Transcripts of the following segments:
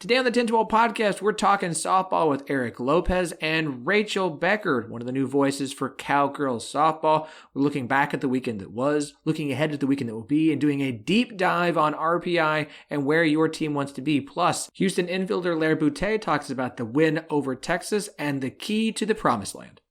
Today on the 1012 podcast, we're talking softball with Eric Lopez and Rachel Becker, one of the new voices for Cowgirls softball. We're looking back at the weekend that was, looking ahead to the weekend that will be, and doing a deep dive on RPI and where your team wants to be. Plus, Houston infielder Lair Beautae talks about the win over Texas and the key to the promised land.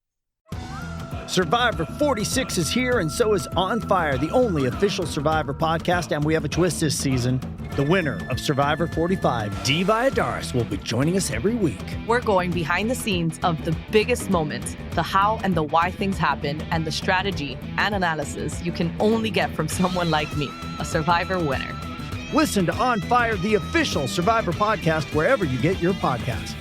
Survivor 46 is here, and so is On Fire, the only official Survivor podcast, and we have a twist this season. The winner of Survivor 45, Dee Valladares, will be joining us every week. We're going behind the scenes of the biggest moments, the how and the why things happen, and the strategy and analysis you can only get from someone like me, a Survivor winner. Listen to On Fire, the official Survivor podcast, wherever you get your podcasts.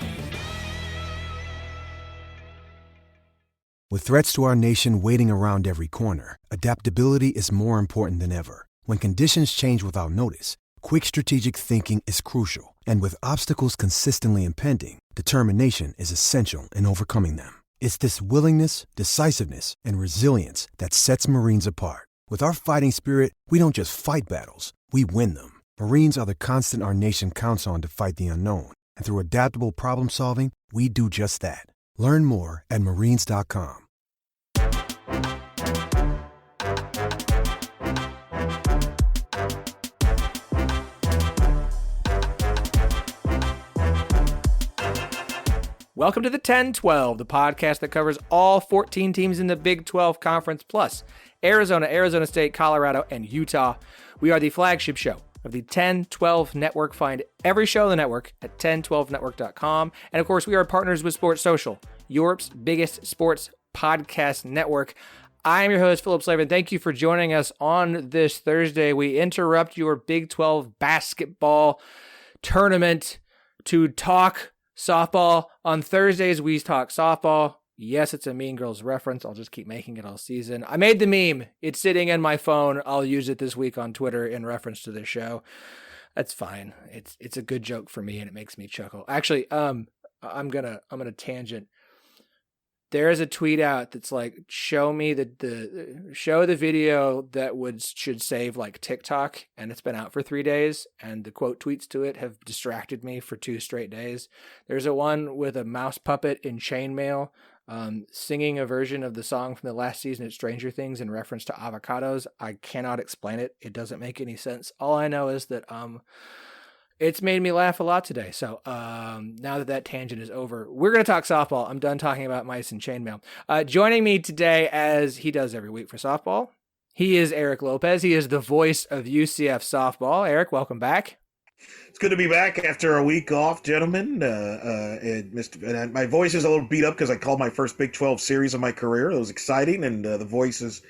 With threats to our nation waiting around every corner, adaptability is more important than ever. When conditions change without notice, quick strategic thinking is crucial. And with obstacles consistently impending, determination is essential in overcoming them. It's this willingness, decisiveness, and resilience that sets Marines apart. With our fighting spirit, we don't just fight battles, we win them. Marines are the constant our nation counts on to fight the unknown. And through adaptable problem solving, we do just that. Learn more at marines.com. Welcome to the 1012, the podcast that covers all 14 teams in the Big 12 Conference, plus Arizona, Arizona State, Colorado, and Utah. We are the flagship show of the 1012 Network. Find every show on the network at 1012network.com. And of course, we are partners with Sports Social, Europe's biggest sports podcast network. I am your host, Phillip Slavin. Thank you for joining us on this Thursday. We interrupt your Big 12 basketball tournament to talk softball. On Thursdays, we talk softball. Yes, it's a Mean Girls reference. I'll just keep making it all season. I made the meme. It's sitting in my phone. I'll use it this week on Twitter in reference to this show. That's fine. It's a good joke for me, and it makes me chuckle. Actually, I'm gonna tangent. There is a tweet out that's like, show me show the video that should save like TikTok, and it's been out for 3 days, and the quote tweets to it have distracted me for 2 straight days. There's a one with a mouse puppet in chainmail singing a version of the song from the last season of Stranger Things in reference to avocados. I cannot explain it. It doesn't make any sense. All I know is that it's made me laugh a lot today. So now that tangent is over, we're going to talk softball. I'm done talking about mice and chainmail. Joining me today, as he does every week for softball, he is Eric Lopez. He is the voice of UCF softball. Eric, welcome back. It's good to be back after a week off, gentlemen. And my voice is a little beat up because I called my first Big 12 series of my career. It was exciting, and the voice is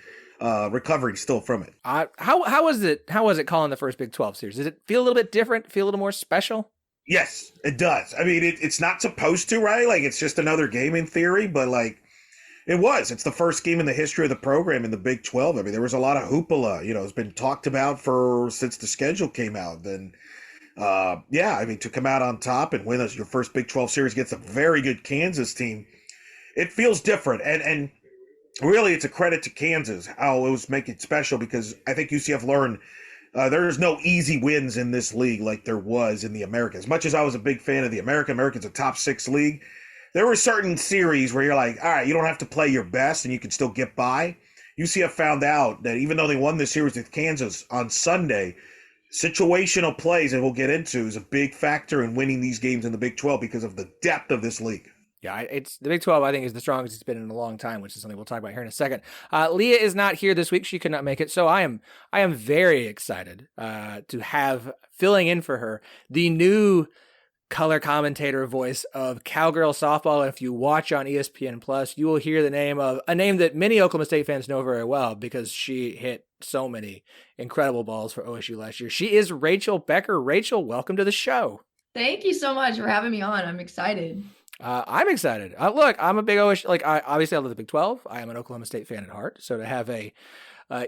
recovering still from it. How was it calling the first Big 12 series? Does it feel a little bit different? Feel a little more special? Yes, it does. I mean, it's not supposed to, right? Like, it's just another game in theory, but like it was. It's the first game in the history of the program in the Big 12. I mean, there was a lot of hoopla. It's been talked about since the schedule came out. Then, to come out on top and win your first Big 12 series against a very good Kansas team, it feels different. And really, it's a credit to Kansas how it was making it special, because I think UCF learned there's no easy wins in this league like there was in the American. As much as I was a big fan of the American's a top 6 league, there were certain series where you're like, all right, you don't have to play your best and you can still get by. UCF found out that even though they won this series with Kansas on Sunday, situational plays, and we'll get into, is a big factor in winning these games in the Big 12 because of the depth of this league. Yeah, it's the Big 12, I think, is the strongest it's been in a long time, which is something we'll talk about here in a second. Leah is not here this week. She could not make it. So I am very excited to have, filling in for her, the new color commentator voice of Cowgirl softball. And if you watch on ESPN Plus, you will hear the name of a name that many Oklahoma State fans know very well, because she hit so many incredible balls for OSU last year. She is Rachel Becker. Rachel, welcome to the show. Thank you so much for having me on. I'm excited. I'm excited. Look, I'm a big OSU, I love the Big 12. I am an Oklahoma State fan at heart. So to have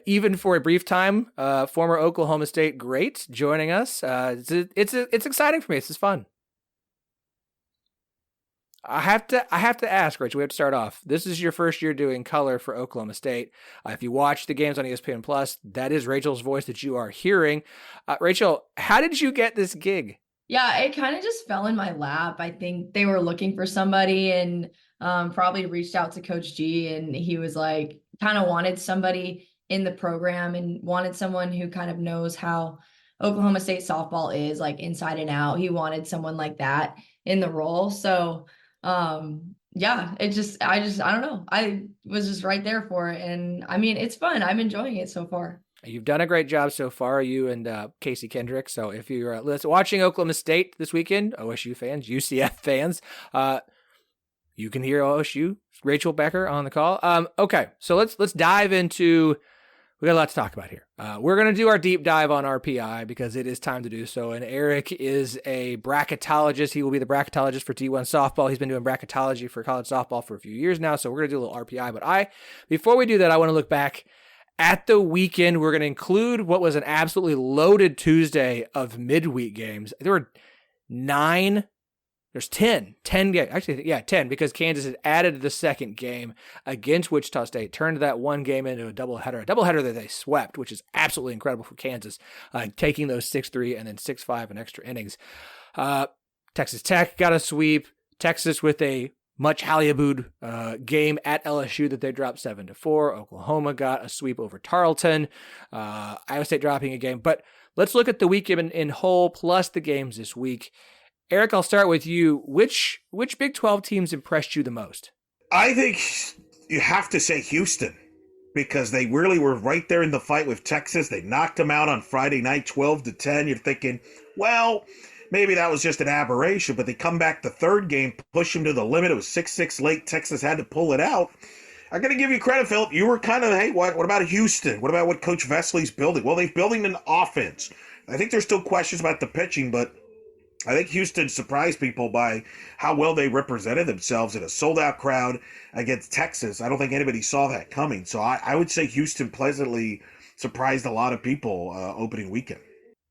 even for a brief time, former Oklahoma State great joining us, it's exciting for me. It's just fun. I have to ask, Rachel, we have to start off. This is your first year doing color for Oklahoma State. If you watch the games on ESPN Plus, that is Rachel's voice that you are hearing. Rachel, how did you get this gig? Yeah, it kind of just fell in my lap. I think they were looking for somebody and probably reached out to Coach G, and he was like, kind of wanted somebody in the program and wanted someone who kind of knows how Oklahoma State softball is like inside and out. He wanted someone like that in the role. So, yeah, I don't know. I was just right there for it. And I mean, it's fun. I'm enjoying it so far. You've done a great job so far, you and Casey Kendrick. So if you're watching Oklahoma State this weekend, OSU fans, UCF fans, you can hear OSU, Rachel Becker on the call. Okay, so let's dive into. We got a lot to talk about here. We're going to do our deep dive on RPI because it is time to do so. And Eric is a bracketologist. He will be the bracketologist for D1 softball. He's been doing bracketology for college softball for a few years now. So we're going to do a little RPI. But before we do that, I want to look back at the weekend. We're going to include what was an absolutely loaded Tuesday of midweek games. There were 10 games. Actually, yeah, 10, because Kansas had added the second game against Wichita State, turned that one game into a doubleheader that they swept, which is absolutely incredible for Kansas, taking those 6-3 and then 6-5 in extra innings. Texas Tech got a sweep. Texas with a much hallabooed game at LSU that they dropped 7-4. Oklahoma got a sweep over Tarleton. Iowa State dropping a game. But let's look at the weekend in whole, plus the games this week. Eric, I'll start with you. Which Big 12 teams impressed you the most? I think you have to say Houston, because they really were right there in the fight with Texas. They knocked them out on Friday night, 12-10. You're thinking, well, maybe that was just an aberration, but they come back the third game, push them to the limit. It was 6-6 late. Texas had to pull it out. I'm going to give you credit, Phillip. You were kind of, hey, what about Houston? What about what Coach Vesley's building? Well, they're building an offense. I think there's still questions about the pitching, but I think Houston surprised people by how well they represented themselves in a sold-out crowd against Texas. I don't think anybody saw that coming. So I would say Houston pleasantly surprised a lot of people opening weekend.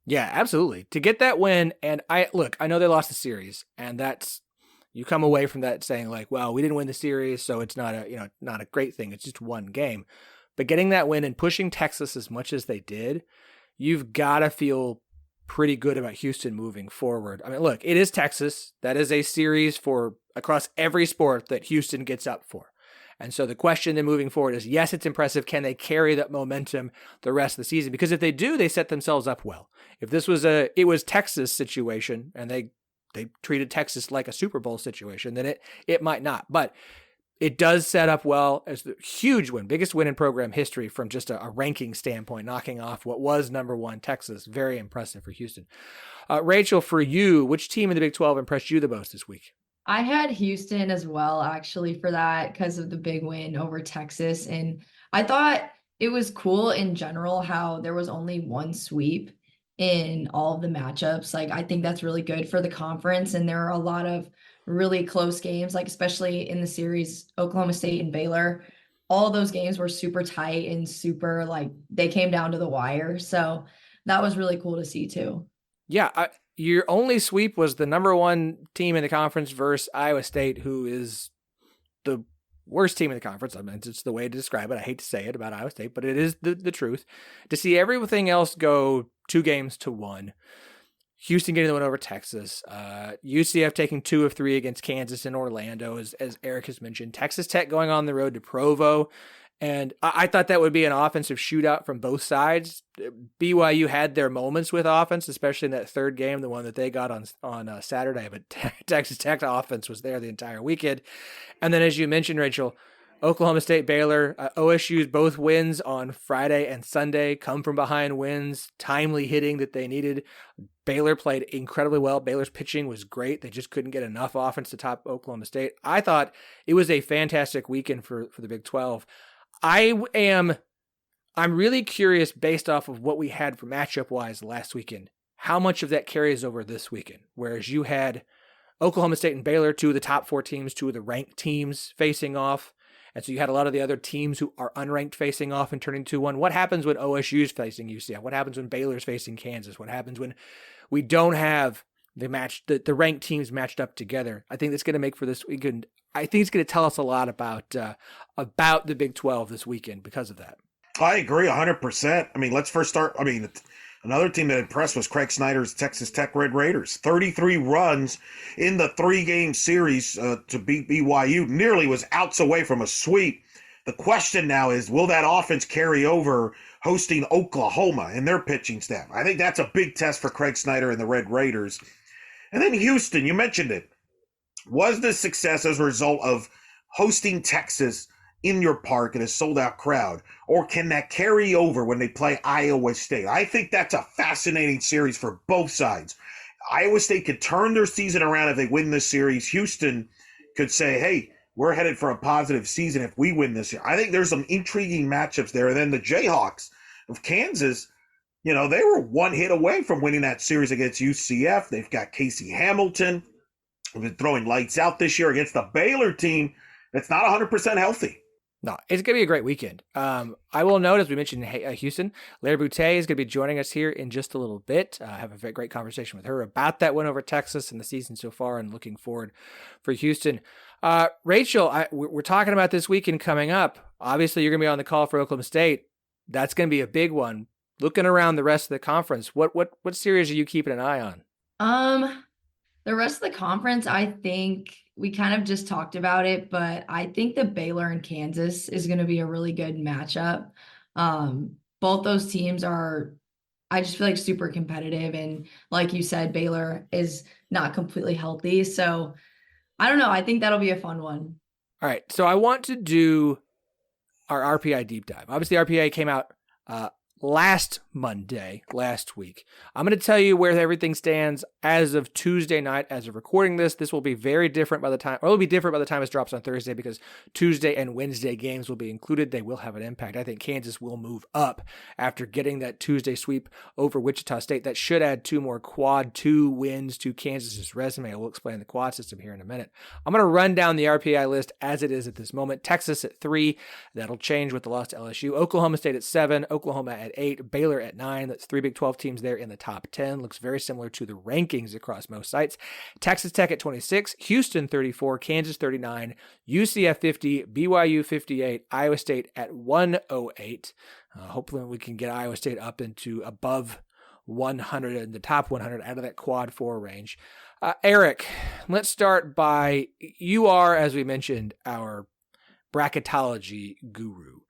Yeah, absolutely. To get that win, and I know they lost the series, and that's, you come away from that saying like, well, we didn't win the series, so it's not a great thing. It's just one game. But getting that win and pushing Texas as much as they did, you've got to feel pretty good about Houston moving forward. I mean, look, it is Texas. That is a series for across every sport that Houston gets up for. And so the question then moving forward is, yes, it's impressive. Can they carry that momentum the rest of the season? Because if they do, they set themselves up well. If this was it was Texas situation and they treated Texas like a Super Bowl situation, then it might not. But it does set up well as the huge win, biggest win in program history from just a ranking standpoint, knocking off what was number one Texas. Very impressive for Houston. Rachel, for you, which team in the Big 12 impressed you the most this week? I had Houston as well, actually, for that because of the big win over Texas. And I thought it was cool in general how there was only one sweep in all of the matchups. Like, I think that's really good for the conference. And there are a lot of really close games, like especially in the series, Oklahoma State and Baylor. All those games were super tight and super, like, they came down to the wire. So that was really cool to see too. Yeah, your only sweep was the number one team in the conference versus Iowa State, who is the worst team in the conference. I mean, it's the way to describe it. I hate to say it about Iowa State, but it is the truth. To see everything else go 2-1, Houston getting the win over Texas, UCF taking 2 of 3 against Kansas and Orlando, as Eric has mentioned, Texas Tech going on the road to Provo. And I thought that would be an offensive shootout from both sides. BYU had their moments with offense, especially in that third game, the one that they got on Saturday. But Texas Tech offense was there the entire weekend. And then, as you mentioned, Rachel, Oklahoma State, Baylor, OSU's both wins on Friday and Sunday, come from behind wins, timely hitting that they needed. Baylor played incredibly well. Baylor's pitching was great. They just couldn't get enough offense to top Oklahoma State. I thought it was a fantastic weekend for the Big 12. I'm really curious, based off of what we had for matchup-wise last weekend, how much of that carries over this weekend, whereas you had Oklahoma State and Baylor, 2 of the top 4 teams, 2 of the ranked teams facing off. And so you had a lot of the other teams who are unranked facing off and turning 2-1. What happens when OSU is facing UCF? What happens when Baylor's facing Kansas? What happens when we don't have the ranked teams matched up together? I think that's going to make for this weekend. I think it's going to tell us a lot about the Big 12 this weekend because of that. I agree 100%. I mean, let's first start. I mean, Another team that impressed was Craig Snyder's Texas Tech Red Raiders. 33 runs in the 3-game series to beat BYU. Nearly was outs away from a sweep. The question now is, will that offense carry over hosting Oklahoma and their pitching staff? I think that's a big test for Craig Snyder and the Red Raiders. And then Houston, you mentioned it. Was this success as a result of hosting Texas in your park in a sold-out crowd, or can that carry over when they play Iowa State? I think that's a fascinating series for both sides. Iowa State could turn their season around if they win this series. Houston could say, hey, we're headed for a positive season if we win this year. I think there's some intriguing matchups there. And then the Jayhawks of Kansas, they were one hit away from winning that series against UCF. They've got Casey Hamilton, who's been throwing lights out this year against the Baylor team that's not 100% healthy. No, it's going to be a great weekend. I will note, as we mentioned, Houston, Lair Beautae is going to be joining us here in just a little bit. I have a very great conversation with her about that win over Texas and the season so far, and looking forward for Houston. Rachel, we're talking about this weekend coming up. Obviously, you're going to be on the call for Oklahoma State. That's going to be a big one. Looking around the rest of the conference, what series are you keeping an eye on? The rest of the conference, I think we kind of just talked about it, but I think the Baylor and Kansas is going to be a really good matchup. Both those teams are, I just feel like, super competitive. And like you said, Baylor is not completely healthy. So I don't know. I think that'll be a fun one. All right. So I want to do our RPI deep dive. Obviously, RPI came out last week. I'm going to tell you where everything stands as of Tuesday night. As of recording this, this will be very different by the time, or it'll be different by the time it drops on Thursday, because Tuesday and Wednesday games will be included. They will have an impact. I think Kansas will move up after getting that Tuesday sweep over Wichita State. That should add 2 more quad 2 wins to Kansas's resume. I will explain the quad system here in a minute. I'm going to run down the RPI list as it is at this moment. Texas at 3. That'll change with the loss to LSU. Oklahoma State at 7. Oklahoma at 8. Baylor at 9. That's 3 Big 12 teams there in the top 10. Looks very similar to the rankings across most sites. Texas Tech at 26. Houston 34. Kansas 39. UCF 50. BYU 58. Iowa State at 108. Hopefully we can get Iowa State up into above 100 in the top 100 out of that quad 4 range. Eric, let's start by, you are, as we mentioned, our bracketology guru.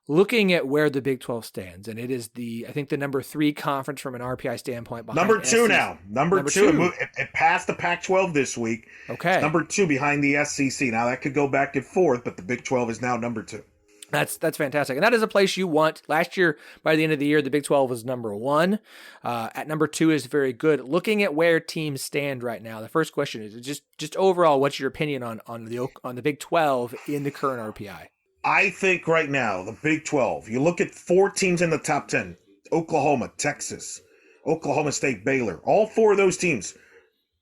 Looking at where the Big 12 stands, and it is I think the number 3 conference from an RPI standpoint. Number 2 now. Number two. It passed the Pac-12 this week. Okay. It's number 2 behind the SEC. Now that could go back and forth, but the Big 12 is now number 2. That's fantastic. And that is a place you want. Last year, by the end of the year, the Big 12 was number 1. At number 2 is very good. Looking at where teams stand right now, the first question is just overall, what's your opinion on the Big 12 in the current RPI? I think right now, the Big 12, you look at 4 teams in the top 10, Oklahoma, Texas, Oklahoma State, Baylor. All 4 of those teams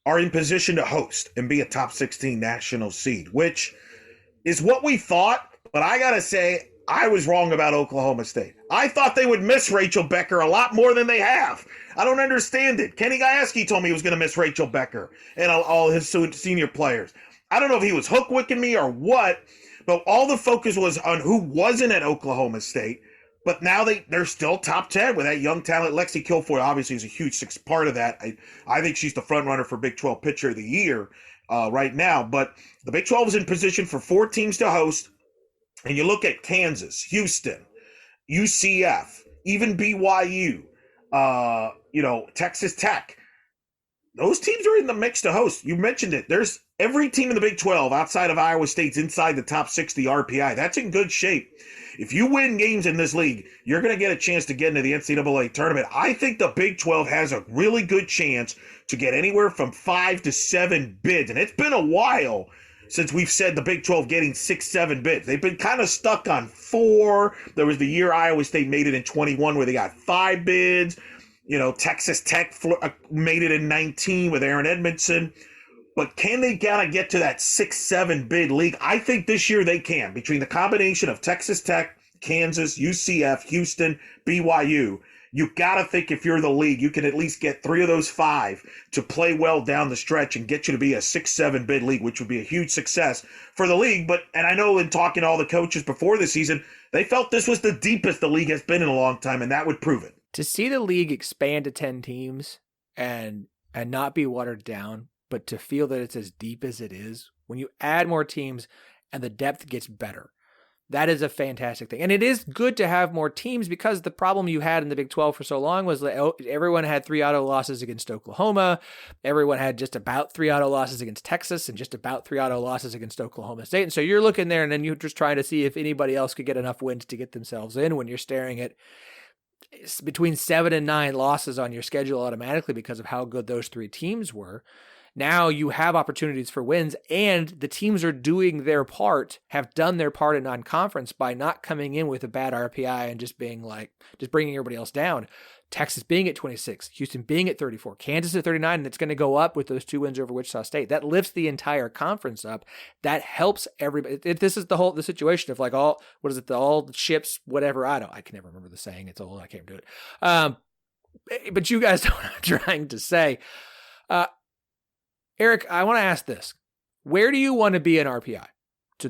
are in position to host and be a top 16 national seed, which is what we thought. But I got to say, I was wrong about Oklahoma State. I thought they would miss Rachel Becker a lot more than they have. I don't understand it. Kenny Gajewski told me he was going to miss Rachel Becker and all his senior players. I don't know if he was hook-wicking me or what, but all the focus was on who wasn't at Oklahoma State. But now they're still top 10 with that young talent. Lexi Kilfoyle obviously is a huge part of that. I think she's the front runner for Big 12 Pitcher of the Year right now. But the Big 12 is in position for 4 teams to host. And you look at Kansas, Houston, UCF, even BYU, Texas Tech. Those teams are in the mix to host. You mentioned it. There's every team in the Big 12 outside of Iowa State's inside the top 60 RPI. That's in good shape. If you win games in this league, you're going to get a chance to get into the NCAA tournament. I think the Big 12 has a really good chance to get anywhere from 5 to 7 bids. And it's been a while since we've said the Big 12 getting 6, 7 bids. They've been kind of stuck on 4. There was the year Iowa State made it in 21 where they got 5 bids. Texas Tech made it in 19 with Aaron Edmondson. But can they gotta get to that 6, 7 bid league? I think this year they can. Between the combination of Texas Tech, Kansas, UCF, Houston, BYU, you gotta think if you're the league, you can at least get 3 of those 5 to play well down the stretch and get you to be a 6, 7 bid league, which would be a huge success for the league. And I know in talking to all the coaches before the season, they felt this was the deepest the league has been in a long time, and that would prove it. to see the league expand to 10 teams and not be watered down, but to feel that it's as deep as it is, when you add more teams and the depth gets better, that is a fantastic thing. And it is good to have more teams, because the problem you had in the Big 12 for so long was that everyone had 3 auto losses against Oklahoma. Everyone had just about 3 auto losses against Texas and just about 3 auto losses against Oklahoma State. And so you're looking there and then you're just trying to see if anybody else could get enough wins to get themselves in, when you're staring at between 7 and 9 losses on your schedule automatically because of how good those 3 teams were. Now you have opportunities for wins, and the teams are doing their part, have done their part in non-conference by not coming in with a bad RPI and just being like, just bringing everybody else down. Texas being at 26, Houston being at 34, Kansas at 39, and it's going to go up with those 2 wins over Wichita State. That lifts the entire conference up. That helps everybody. This is the situation of like all the ships, whatever. I can never remember the saying. It's old. I can't do it. But you guys know what I'm trying to say. Eric, I want to ask this. Where do you want to be in RPI?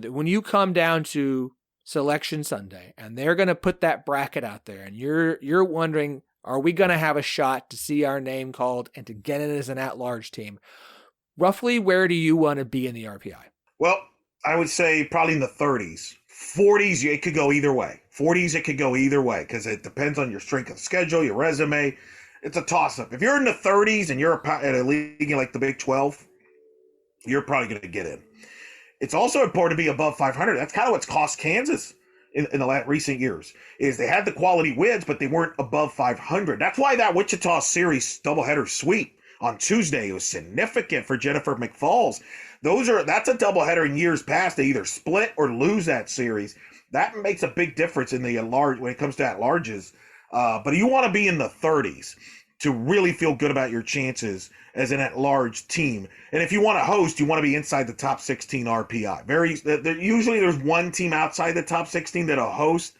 When you come down to Selection Sunday and they're going to put that bracket out there and you're wondering, are we going to have a shot to see our name called and to get in as an at-large team? Roughly, where do you want to be in the RPI? Well, I would say probably in the 30s. 40s, it could go either way. 40s, it could go either way because it depends on your strength of schedule, your resume. It's a toss-up. If you're in the 30s and you're at a league like the Big 12, you're probably going to get in. It's also important to be above 500. That's kind of what's cost Kansas in the recent years, is they had the quality wins, but they weren't above 500. That's why that Wichita series doubleheader sweep on Tuesday was significant for Jennifer McFalls. That's a doubleheader in years past. They either split or lose that series. That makes a big difference in the large when it comes to at-larges. But you want to be in the 30s to really feel good about your chances as an at-large team. And if you want to host, you want to be inside the top 16 RPI. Usually there's one team outside the top 16 that'll host,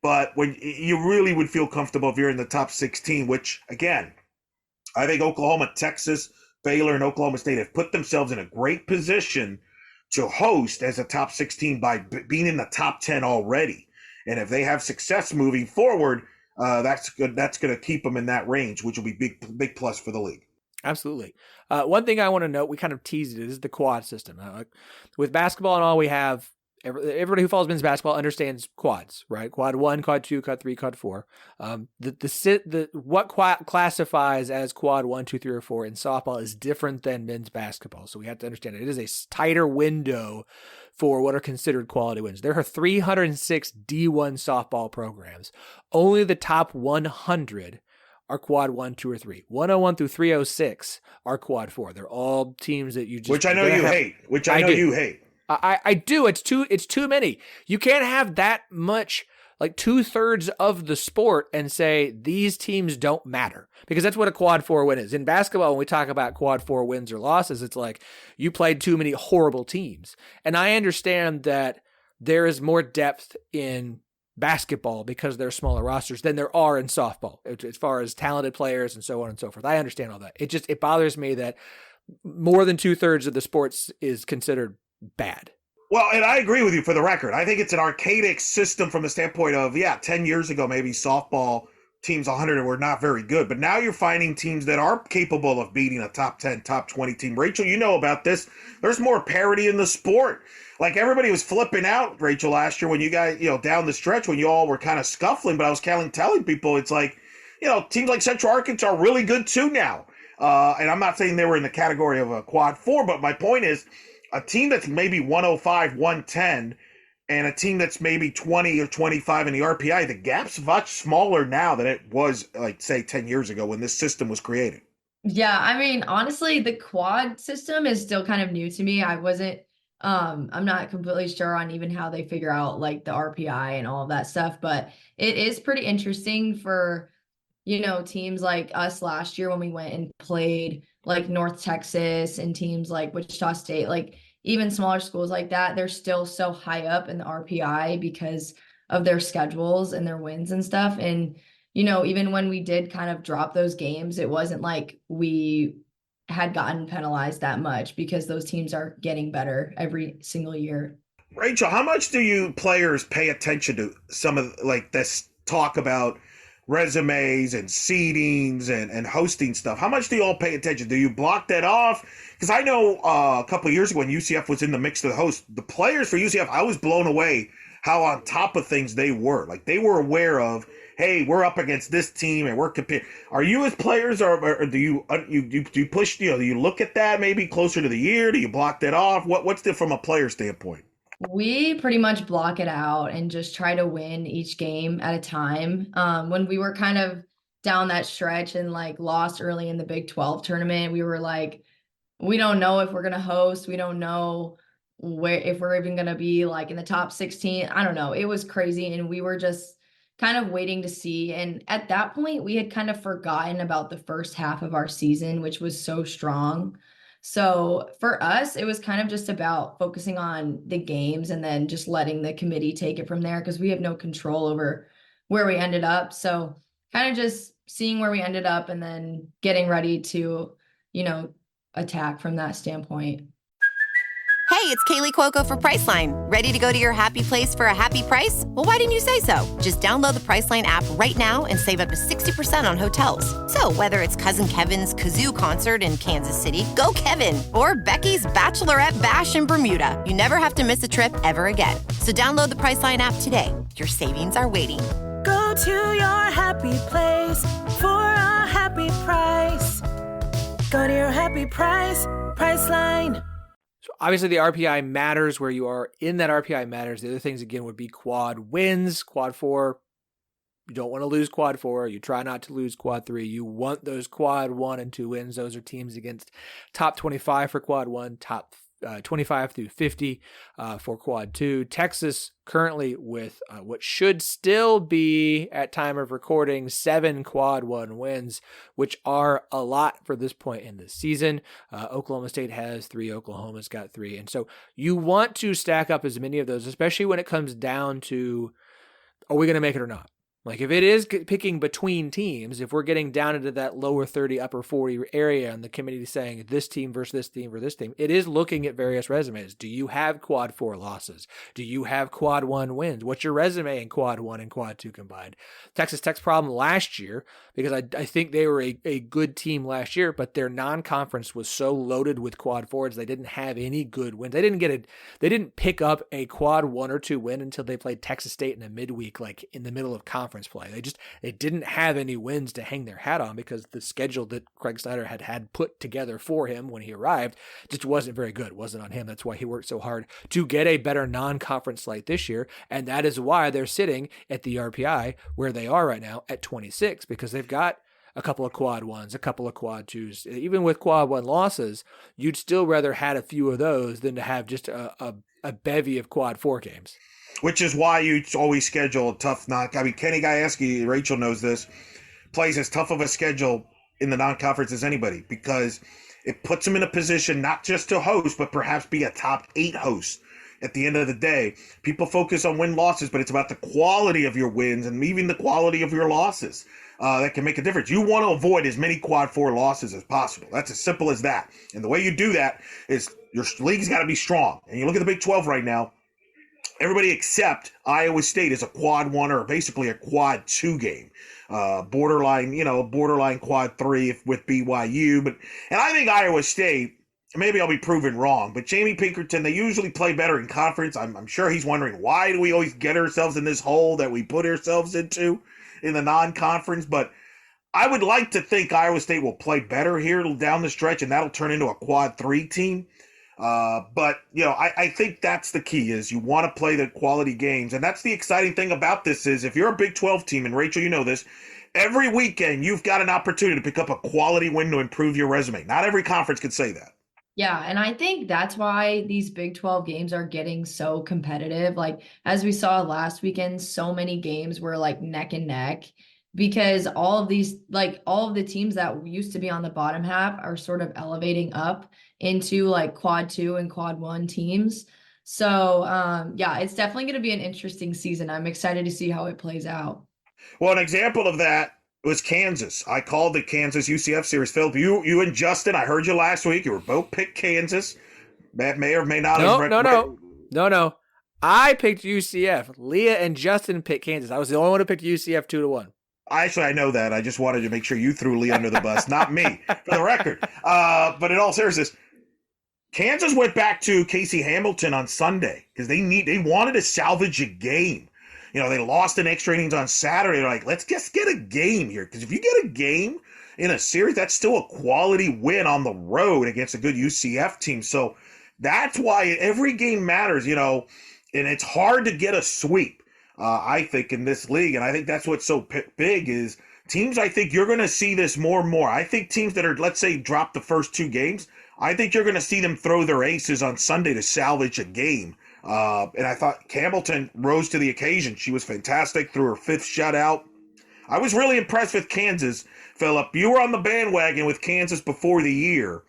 but when you really would feel comfortable if you're in the top 16, which, again, I think Oklahoma, Texas, Baylor, and Oklahoma State have put themselves in a great position to host as a top 16 by being in the top 10 already. And if they have success moving forward, that's good. That's going to keep them in that range, which will be big plus for the league. Absolutely. One thing I want to note, we kind of teased it, is the quad system. With basketball and all, we have everybody who follows men's basketball understands quads, right? Quad 1, quad 2, quad 3, quad 4. What classifies as quad 1, 2, 3, or 4 in softball is different than men's basketball. So we have to understand it is a tighter window for what are considered quality wins. There are 306 D1 softball programs. Only the top 100 are quad 1, 2, or 3. 101 through 306 are quad 4. They're all teams that you just... Which I know you hate. You hate. I do. It's too many. You can't have that much, like 2/3 of the sport, and say these teams don't matter, because that's what a quad 4 win is. In basketball, when we talk about quad 4 wins or losses, it's like you played too many horrible teams. And I understand that there is more depth in basketball because there are smaller rosters than there are in softball as far as talented players and so on and so forth. I understand all that. It bothers me that more than 2/3 of the sports is considered bad. Well, and I agree with you, for the record. I think it's an archaic system from the standpoint of, 10 years ago, maybe softball teams 100 were not very good. But now you're finding teams that are capable of beating a top 10, top 20 team. Rachel, you know about this. There's more parity in the sport. Like, everybody was flipping out, Rachel, last year when you guys, down the stretch when you all were kind of scuffling. But I was telling people, it's like, teams like Central Arkansas are really good too now. And I'm not saying they were in the category of a quad 4, but my point is, a team that's maybe 105, 110, and a team that's maybe 20 or 25 in the RPI, the gap's much smaller now than it was, like, say, 10 years ago when this system was created. Yeah, I mean, honestly, the quad system is still kind of new to me. I'm not completely sure on even how they figure out, like, the RPI and all of that stuff, but it is pretty interesting for, teams like us last year when we went and played like North Texas and teams like Wichita State, like even smaller schools like that, they're still so high up in the RPI because of their schedules and their wins and stuff. And, even when we did kind of drop those games, it wasn't like we had gotten penalized that much because those teams are getting better every single year. Rachel, how much do you players pay attention to some of like this talk about resumes and seedings and hosting stuff. How much do you all pay attention? Do you block that off? Because I know a couple of years ago when UCF was in the mix to the host, the players for UCF, I was blown away how on top of things they were. Like they were aware of, hey, we're up against this team and we're competing. Are you as players, or do you push? Do you look at that maybe closer to the year? Do you block that off? What's the from a player standpoint? We pretty much block it out and just try to win each game at a time. When we were kind of down that stretch and like lost early in the Big 12 tournament, we were like, we don't know if we're going to host. We don't know if we're even going to be like in the top 16. I don't know. It was crazy. And we were just kind of waiting to see. And at that point, we had kind of forgotten about the first half of our season, which was so strong. So for us, it was kind of just about focusing on the games and then just letting the committee take it from there because we have no control over where we ended up. So kind of just seeing where we ended up and then getting ready to, attack from that standpoint. Hey, it's Kaylee Cuoco for Priceline. Ready to go to your happy place for a happy price? Well, why didn't you say so? Just download the Priceline app right now and save up to 60% on hotels. So whether it's Cousin Kevin's Kazoo Concert in Kansas City, go Kevin, or Becky's Bachelorette Bash in Bermuda, you never have to miss a trip ever again. So download the Priceline app today. Your savings are waiting. Go to your happy place for a happy price. Go to your happy price, Priceline. So obviously the RPI matters where you are in that RPI matters. The other things again would be quad wins, quad 4. You don't want to lose quad 4. You try not to lose quad 3. You want those quad 1 and 2 wins. Those are teams against top 25 for quad 1, top 25 through 50 for quad 2. Texas currently with what should still be at time of recording 7 quad 1 wins, which are a lot for this point in the season. Oklahoma State has 3. Oklahoma's got 3. And so you want to stack up as many of those, especially when it comes down to, are we going to make it or not? Like if it is picking between teams, if we're getting down into that lower 30, upper 40 area and the committee saying this team versus this team or this team, it is looking at various resumes. Do you have quad 4 losses? Do you have quad 1 wins? What's your resume in quad 1 and quad 2 combined? Texas Tech's problem last year, because I think they were a good team last year, but their non-conference was so loaded with quad 4s, they didn't have any good wins. They didn't pick up a quad 1 or 2 win until they played Texas State in the midweek, like in the middle of conference play. They didn't have any wins to hang their hat on because the schedule that Craig Snyder had put together for him when he arrived just wasn't very good. It wasn't on him. That's why he worked so hard to get a better non-conference slate this year. And that is why they're sitting at the RPI where they are right now at 26, because they've got a couple of quad 1s, a couple of quad 2s. Even with quad 1 losses, you'd still rather had a few of those than to have just a bevy of quad 4 games. Which is why you always schedule a tough knock. I mean, Kenny Gajewski, Rachel knows this, plays as tough of a schedule in the non-conference as anybody because it puts him in a position not just to host, but perhaps be a top 8 host at the end of the day. People focus on win-losses, but it's about the quality of your wins and even the quality of your losses that can make a difference. You want to avoid as many quad 4 losses as possible. That's as simple as that. And the way you do that is your league's got to be strong. And you look at the Big 12 right now, everybody except Iowa State is a quad 1 or basically a quad 2 game. Borderline quad 3 with BYU. And I think Iowa State, maybe I'll be proven wrong, but Jamie Pinkerton, they usually play better in conference. I'm sure he's wondering, why do we always get ourselves in this hole that we put ourselves into in the non-conference? But I would like to think Iowa State will play better here down the stretch, and that'll turn into a quad 3 team. But I think that's the key is you want to play the quality games. And that's the exciting thing about this is if you're a Big 12 team, and Rachel, you know this, every weekend you've got an opportunity to pick up a quality win to improve your resume. Not every conference can say that. Yeah, and I think that's why these Big 12 games are getting so competitive. Like, as we saw last weekend, so many games were like neck and neck because all of the teams that used to be on the bottom half are sort of elevating up into like quad 2 and quad 1 teams. So, it's definitely going to be an interesting season. I'm excited to see how it plays out. Well, an example of that was Kansas. I called the Kansas UCF series. Phillip, you and Justin, I heard you last week. You were both picked Kansas. That may or may not have. No. I picked UCF. Leah and Justin picked Kansas. I was the only one who picked UCF 2-1. I know that. I just wanted to make sure you threw Lee under the bus, not me, for the record. But in all seriousness, Kansas went back to Casey Hamilton on Sunday because they wanted to salvage a game. You know, they lost in extra innings on Saturday. They're like, let's just get a game here. Because if you get a game in a series, that's still a quality win on the road against a good UCF team. So that's why every game matters, you know, and it's hard to get a sweep. I think, in this league, and I think that's what's so big is teams, I think you're going to see this more and more. I think teams that are, let's say, drop the first 2 games, I think you're going to see them throw their aces on Sunday to salvage a game. And I thought Hamilton rose to the occasion. She was fantastic through her 5th shutout. I was really impressed with Kansas, Phillip. You were on the bandwagon with Kansas before the year.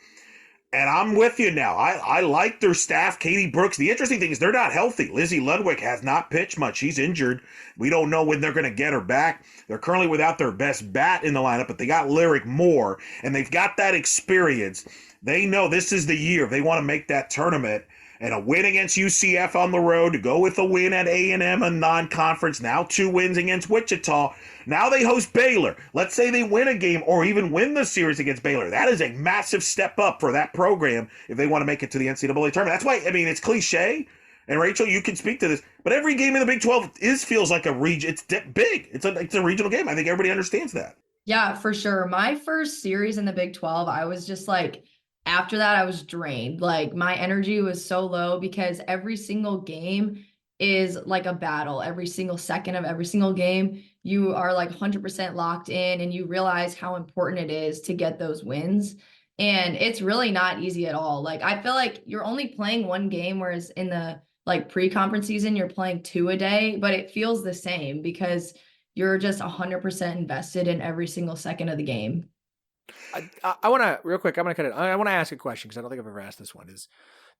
And I'm with you now. I like their staff. Katie Brooks. The interesting thing is they're not healthy. Lizzie Ludwig has not pitched much. She's injured. We don't know when they're going to get her back. They're currently without their best bat in the lineup, but they got Lyric Moore, and they've got that experience. They know this is the year. They want to make that tournament. And a win against UCF on the road, to go with a win at A&M, a non-conference, now 2 wins against Wichita. Now they host Baylor. Let's say they win a game or even win the series against Baylor. That is a massive step up for that program if they want to make it to the NCAA tournament. That's why, I mean, it's cliche, and Rachel, you can speak to this, but every game in the Big 12 feels like a region. It's big. It's a regional game. I think everybody understands that. Yeah, for sure. My first series in the Big 12, I was just like, after that, I was drained. Like, my energy was so low because every single game is like a battle. Every single second of every single game, you are like 100% locked in, and you realize how important it is to get those wins. And it's really not easy at all. Like, I feel like you're only playing 1 game, whereas in the like pre-conference season, you're playing 2 a day, but it feels the same because you're just 100% invested in every single second of the game. I want to, real quick, I want to ask a question because I don't think I've ever asked this one.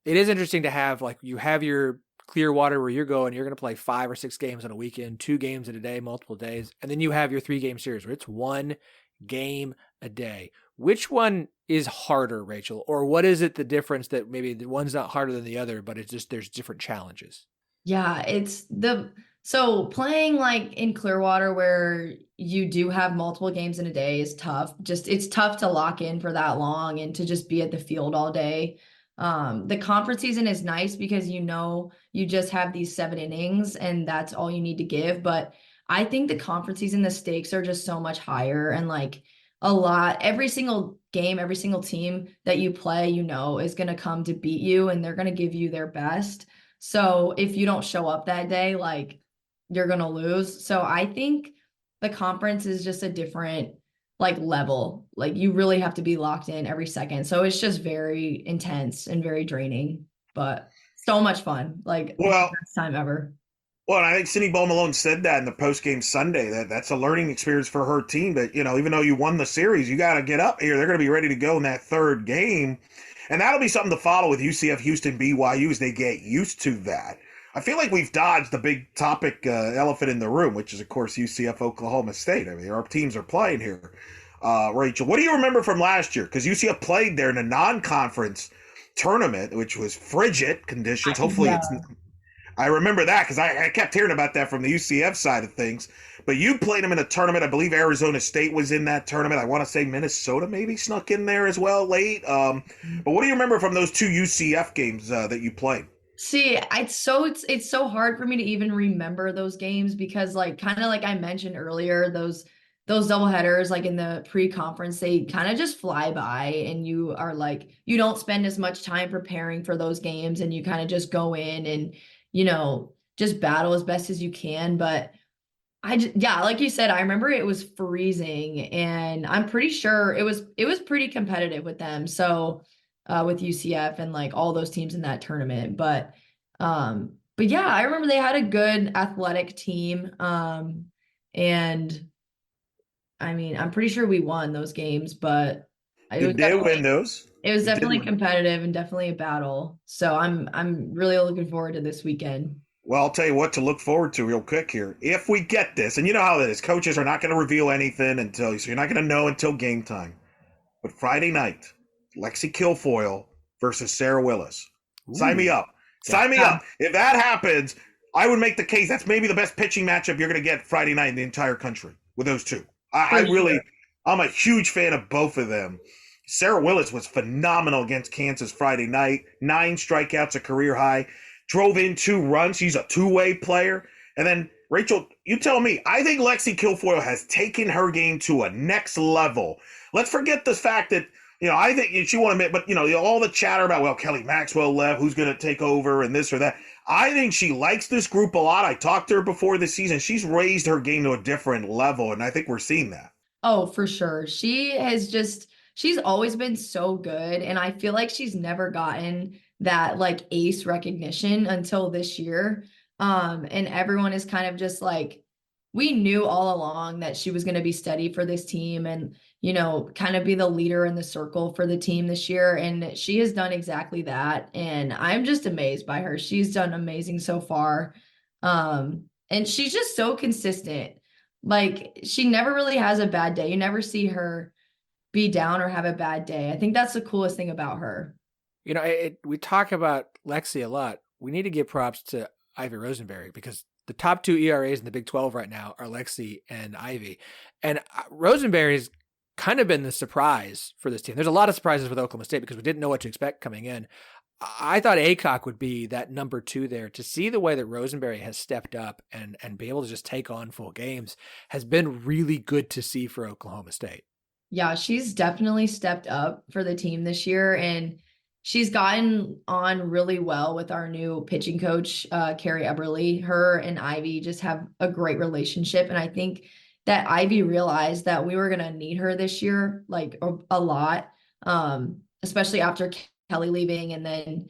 It is interesting to have, like, you have your Clearwater where you're going to play 5 or 6 games on a weekend, 2 games in a day, multiple days. And then you have your 3-game series where it's 1 game a day. Which one is harder, Rachel? Or what is it, the difference that maybe the one's not harder than the other, but it's just, there's different challenges? Yeah, so playing like in Clearwater where you do have multiple games in a day is tough. It's tough to lock in for that long and to just be at the field all day. The conference season is nice because you just have these 7 innings and that's all you need to give. But I think the conference season, the stakes are just so much higher, and like every single game, every single team that you play, is going to come to beat you, and they're going to give you their best. So if you don't show up that day, like, you're going to lose. So I think the conference is just a different like level. Like, you really have to be locked in every second. So it's just very intense and very draining, but so much fun. Like, well, the best time ever. Well, and I think Cindy Bowmalone said that in the post-game Sunday, that's a learning experience for her team. But, even though you won the series, you got to get up here. They're going to be ready to go in that 3rd game. And that'll be something to follow with UCF, Houston, BYU as they get used to that. I feel like we've dodged the big topic elephant in the room, which is, of course, UCF, Oklahoma State. I mean, our teams are playing here. Rachel, what do you remember from last year? Because UCF played there in a non-conference tournament, which was frigid conditions. Hopefully I remember that because I kept hearing about that from the UCF side of things. But you played them in a tournament. I believe Arizona State was in that tournament. I want to say Minnesota maybe snuck in there as well late. But what do you remember from those 2 UCF games that you played? See, it's so hard for me to even remember those games because, like, kind of like I mentioned earlier, those doubleheaders, like in the pre-conference, they kind of just fly by, and you are like, you don't spend as much time preparing for those games, and you kind of just go in and, just battle as best as you can. But like you said, I remember it was freezing, and I'm pretty sure it was pretty competitive with them. So with UCF and like all those teams in that tournament. But yeah, I remember they had a good athletic team. And I mean, I'm pretty sure we won those games, but you did win those. It was definitely competitive and definitely a battle. So I'm really looking forward to this weekend. Well, I'll tell you what to look forward to real quick here. If we get this, and you know how it is, coaches are not going to reveal anything so you're not going to know until game time. But Friday night, Lexi Kilfoyle versus Sarah Willis. Ooh. Sign me up. Sign me up. If that happens, I would make the case that's maybe the best pitching matchup you're going to get Friday night in the entire country. with those two. I'm a huge fan of both of them. Sarah Willis was phenomenal against Kansas Friday night. 9 strikeouts, a career high. Drove in 2 runs. She's a two-way player. And then, Rachel, you tell me, I think Lexi Kilfoyle has taken her game to a next level. Let's forget the fact that, I think she won't admit, but, all the chatter about, well, Kelly Maxwell left, who's going to take over and this or that. I think she likes this group a lot. I talked to her before this season. She's raised her game to a different level, and I think we're seeing that. Oh, for sure. She's always been so good. And I feel like she's never gotten that like ace recognition until this year. And everyone is kind of just like, we knew all along that she was going to be steady for this team and, kind of be the leader in the circle for the team this year. And she has done exactly that. And I'm just amazed by her. She's done amazing so far. And she's just so consistent. Like, she never really has a bad day. You never see her be down or have a bad day. I think that's the coolest thing about her. We talk about Lexi a lot. We need to give props to Ivy Rosenberry because the top 2 ERAs in the Big 12 right now are Lexi and Ivy. And Rosenberry's kind of been the surprise for this team. There's a lot of surprises with Oklahoma State because we didn't know what to expect coming in. I thought Aycock would be that number 2 there. To see the way that Rosenberry has stepped up and be able to just take on full games has been really good to see for Oklahoma State. Yeah, she's definitely stepped up for the team this year, and she's gotten on really well with our new pitching coach, Carrie Eberly. Her and Ivy just have a great relationship, and I think that Ivy realized that we were going to need her this year, like a lot, especially after Kelly leaving. And then,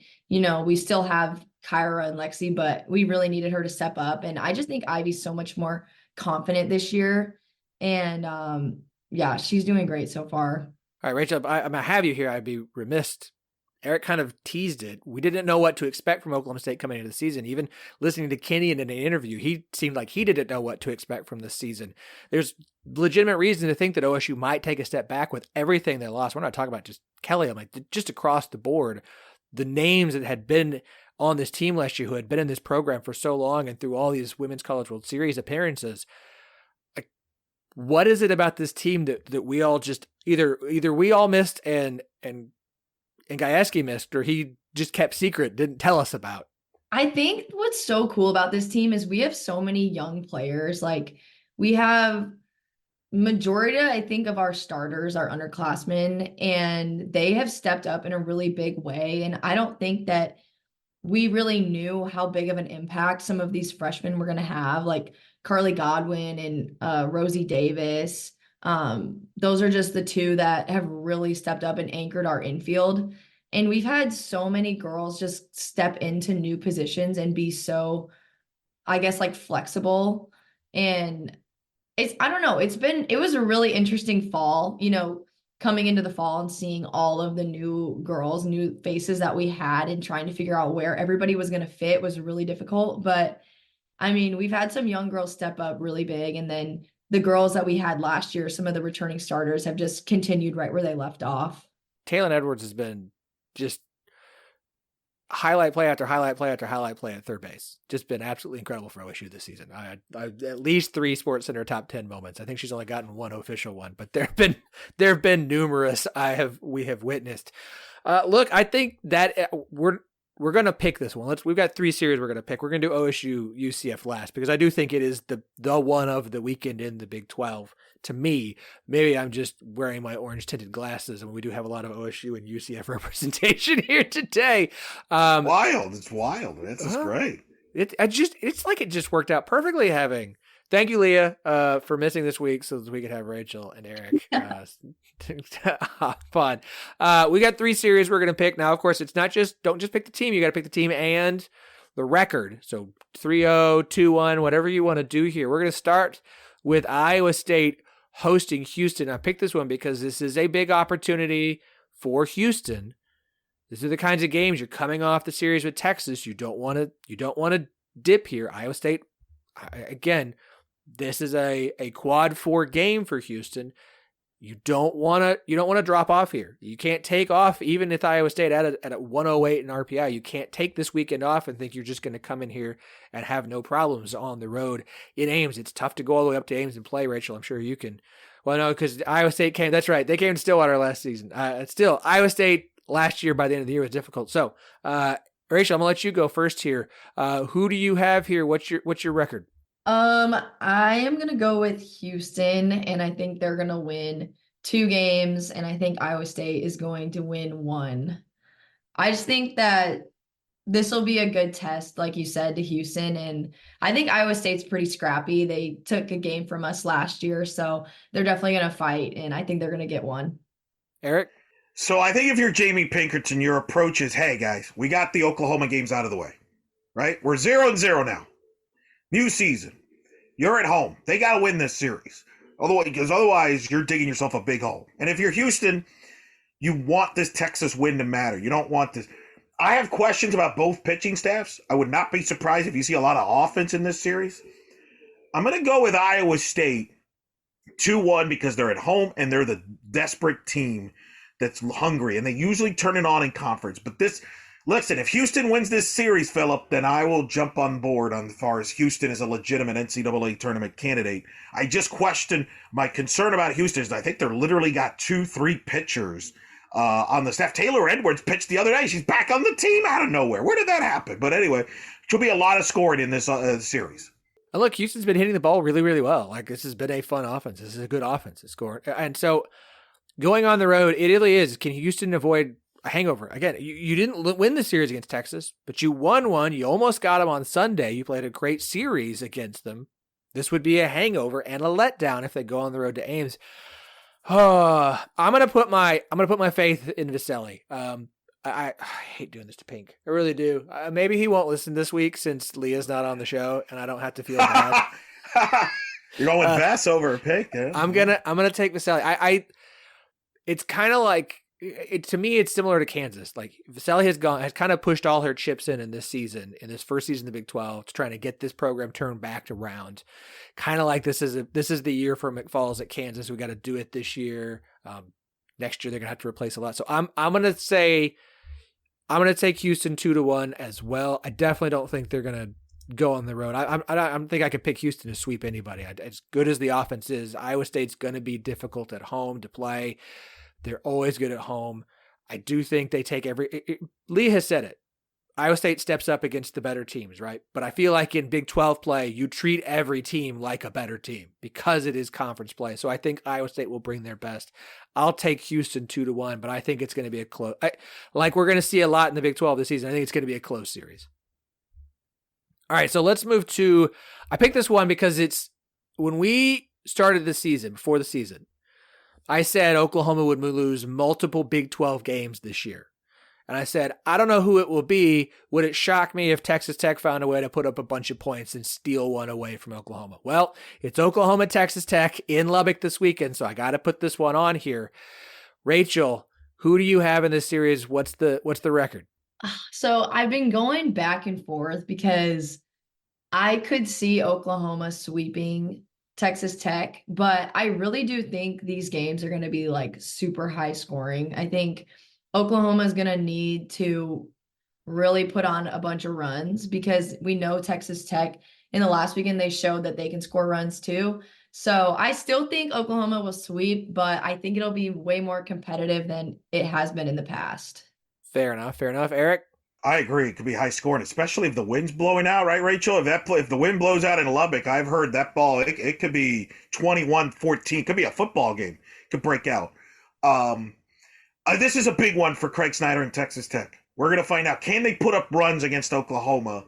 we still have Kyra and Lexi, but we really needed her to step up. And I just think Ivy's so much more confident this year. And yeah, she's doing great so far. All right, Rachel, I'm going to have you here. I'd be remiss. Eric kind of teased it. We didn't know what to expect from Oklahoma State coming into the season. Even listening to Kenny in an interview, he seemed like he didn't know what to expect from this season. There's legitimate reason to think that OSU might take a step back with everything they lost. We're not talking about just Kelly. I'm like, just across the board, the names that had been on this team last year, who had been in this program for so long and through all these Women's College World Series appearances. Like, what is it about this team that we all just either we all missed and Gajewski missed, or he just kept secret, didn't tell us about? I think what's so cool about this team is we have so many young players. Like, we have majority, I think, of our starters are underclassmen, and they have stepped up in a really big way. And I don't think that we really knew how big of an impact some of these freshmen were going to have, like Carly Godwin and Rosie Davis. Those are just the 2 that have really stepped up and anchored our infield. And we've had so many girls just step into new positions and be so, I guess, like flexible. And I don't know, it was a really interesting fall, coming into the fall and seeing all of the new girls, new faces that we had, and trying to figure out where everybody was going to fit was really difficult. But I mean, we've had some young girls step up really big. And then the girls that we had last year, some of the returning starters, have just continued right where they left off. Taylon Edwards has been just highlight play after highlight play after highlight play at third base. Just been absolutely incredible for OSU this season. I at least 3 SportsCenter top 10 moments. I think she's only gotten 1 official one, but there have been numerous we have witnessed. Look, I think that we're going to pick this one. We've got 3 series we're going to pick. We're going to do OSU UCF last because I do think it is the one of the weekend in the Big 12. To me, maybe I'm just wearing my orange tinted glasses, and we do have a lot of OSU and UCF representation here today. Wild. It's wild. This is great. It's like it just worked out perfectly having. Thank you, Leah, for missing this week so that we could have Rachel and Eric fun. We got 3 series we're going to pick. Now, of course, it's not just, don't just pick the team. You got to pick the team and the record. So 3-0, 2-1, whatever you want to do here. We're going to start with Iowa State hosting Houston. I picked this one because this is a big opportunity for Houston. These are the kinds of games you're coming off the series with Texas. You don't want to dip here. Iowa State, again, this is a quad 4 game for Houston. You don't want to drop off here. You can't take off, even if Iowa State at a 108 in RPI. You can't take this weekend off and think you're just going to come in here and have no problems on the road in Ames. It's tough to go all the way up to Ames and play, Rachel. I'm sure you can. Well, no, because Iowa State came. That's right. They came to Stillwater last season. Still, Iowa State last year by the end of the year was difficult. So, Rachel, I'm gonna let you go first here. Who do you have here? What's your record? I am gonna go with Houston, and I think they're gonna win 2 games, and I think Iowa State is going to win 1. I just think that this will be a good test, like you said, to Houston, and I think Iowa State's pretty scrappy. They took a game from us last year, so they're definitely gonna fight, and I think they're gonna get 1. Eric? So I think if you're Jamie Pinkerton, your approach is, hey, guys, we got the Oklahoma games out of the way, right? We're 0-0 now. New season. You're at home. They got to win this series. Otherwise, you're digging yourself a big hole. And if you're Houston, you want this Texas win to matter. You don't want this. I have questions about both pitching staffs. I would not be surprised if you see a lot of offense in this series. I'm going to go with Iowa State 2-1 because they're at home and they're the desperate team that's hungry. And they usually turn it on in conference. But listen, if Houston wins this series, Phillip, then I will jump on board as far as Houston is a legitimate NCAA tournament candidate. I just question my concern about Houston is I think they're literally got 2-3 pitchers on the staff. Taylor Edwards pitched the other day. She's back on the team out of nowhere. Where did that happen? But anyway, there'll be a lot of scoring in this series. And look, Houston's been hitting the ball really, really well. Like, this has been a fun offense. This is a good offense to score. And so going on the road, it really is. Can Houston avoid a hangover? Again, you didn't win the series against Texas, but you won one. You almost got them on Sunday. You played a great series against them. This would be a hangover and a letdown if they go on the road to Ames. I'm gonna put my faith in Vasselli. I hate doing this to Pink. I really do. Maybe he won't listen this week since Leah's not on the show, and I don't have to feel bad. You're going with Vass over Pink. Yeah. I'm gonna take Vasselli. It's kind of like. To me, it's similar to Kansas. Like, Vasselli has kind of pushed all her chips in this season, in this first season of the Big 12, to trying to get this program turned back around. Kind of like this is the year for McFalls at Kansas. We got to do it this year. Next year they're gonna have to replace a lot. So I'm gonna take Houston 2-1 as well. I definitely don't think they're gonna go on the road. I don't think I could pick Houston to sweep anybody. As good as the offense is, Iowa State's gonna be difficult at home to play. They're always good at home. I do think they take Lee has said it. Iowa State steps up against the better teams, right? But I feel like in Big 12 play, you treat every team like a better team because it is conference play. So I think Iowa State will bring their best. I'll take Houston 2-1, but I think it's going to be a close. Like we're going to see a lot in the Big 12 this season. I think it's going to be a close series. All right, so let's move to. I picked this one because it's when we started the season, before the season, I said Oklahoma would lose multiple Big 12 games this year. And I said, I don't know who it will be. Would it shock me if Texas Tech found a way to put up a bunch of points and steal one away from Oklahoma? Well, it's Oklahoma, Texas Tech in Lubbock this weekend, so I got to put this one on here. Rachel, who do you have in this series? What's the record? So I've been going back and forth because I could see Oklahoma sweeping Texas Tech, but I really do think these games are going to be like super high scoring. I think Oklahoma is going to need to really put on a bunch of runs because we know Texas Tech in the last weekend, they showed that they can score runs too. So I still think Oklahoma will sweep, but I think it'll be way more competitive than it has been in the past. Fair enough. Eric? I agree. It could be high scoring, especially if the wind's blowing out, right, Rachel? If the wind blows out in Lubbock, I've heard that ball, it could be 21-14. Could be a football game. Could break out. This is a big one for Craig Snyder and Texas Tech. We're going to find out. Can they put up runs against Oklahoma?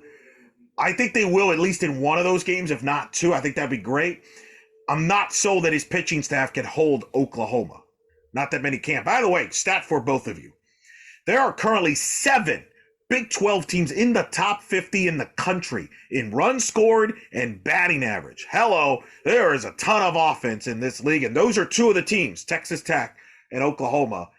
I think they will, at least in one of those games, if not two. I think that'd be great. I'm not sold that his pitching staff can hold Oklahoma. Not that many can. By the way, stat for both of you. There are currently 7 Big 12 teams in the top 50 in the country in runs scored and batting average. Hello, there is a ton of offense in this league, and those are 2 of the teams, Texas Tech and Oklahoma.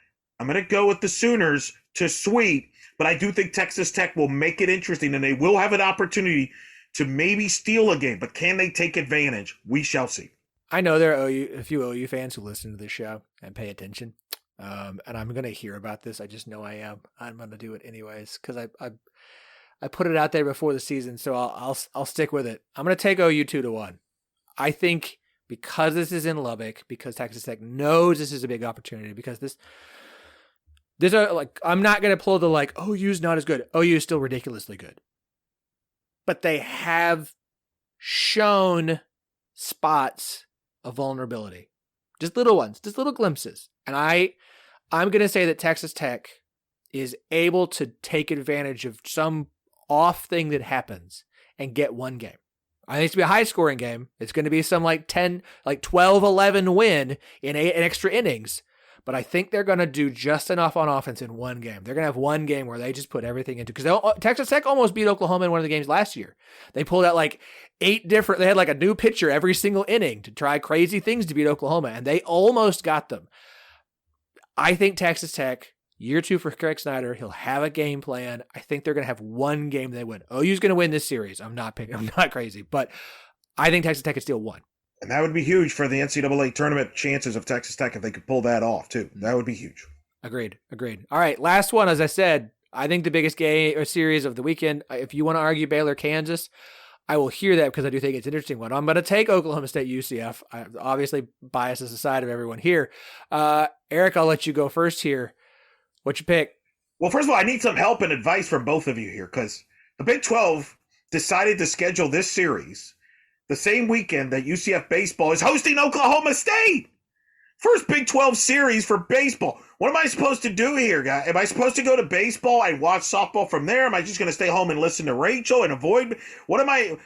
I'm going to go with the Sooners to sweep, but I do think Texas Tech will make it interesting, and they will have an opportunity to maybe steal a game. But can they take advantage? We shall see. I know there are a few OU fans who listen to this show and pay attention. And I'm going to hear about this. I just know I am. I'm going to do it anyways because I put it out there before the season, so I'll stick with it. I'm going to take OU 2-1. I think because this is in Lubbock, because Texas Tech knows this is a big opportunity, because I'm not going to pull the OU's not as good. OU is still ridiculously good. But they have shown spots of vulnerability. Just little ones, just little glimpses. And I'm going to say that Texas Tech is able to take advantage of some off thing that happens and get one game. I think it's going to be a high scoring game. It's going to be some 12-11 win in extra innings. But I think they're going to do just enough on offense in one game. They're going to have one game where they just put everything into, because Texas Tech almost beat Oklahoma in one of the games last year. They pulled out they had a new pitcher every single inning to try crazy things to beat Oklahoma, and they almost got them. I think Texas Tech, year 2 for Craig Snyder, he'll have a game plan. I think they're going to have one game they win. OU's going to win this series. I'm not crazy, but I think Texas Tech can steal one. And that would be huge for the NCAA tournament chances of Texas Tech if they could pull that off, too. That would be huge. Agreed. All right, last one. As I said, I think the biggest game or series of the weekend, if you want to argue Baylor, Kansas, I will hear that because I do think it's an interesting one. I'm going to take Oklahoma State, UCF. I obviously biases the side of everyone here. Eric, I'll let you go first here. What's your pick? Well, first of all, I need some help and advice from both of you here because the Big 12 decided to schedule this series the same weekend that UCF baseball is hosting Oklahoma State. First Big 12 series for baseball. What am I supposed to do here, guys? Am I supposed to go to baseball and watch softball from there? Am I just going to stay home and listen to Rachel and avoid? What am I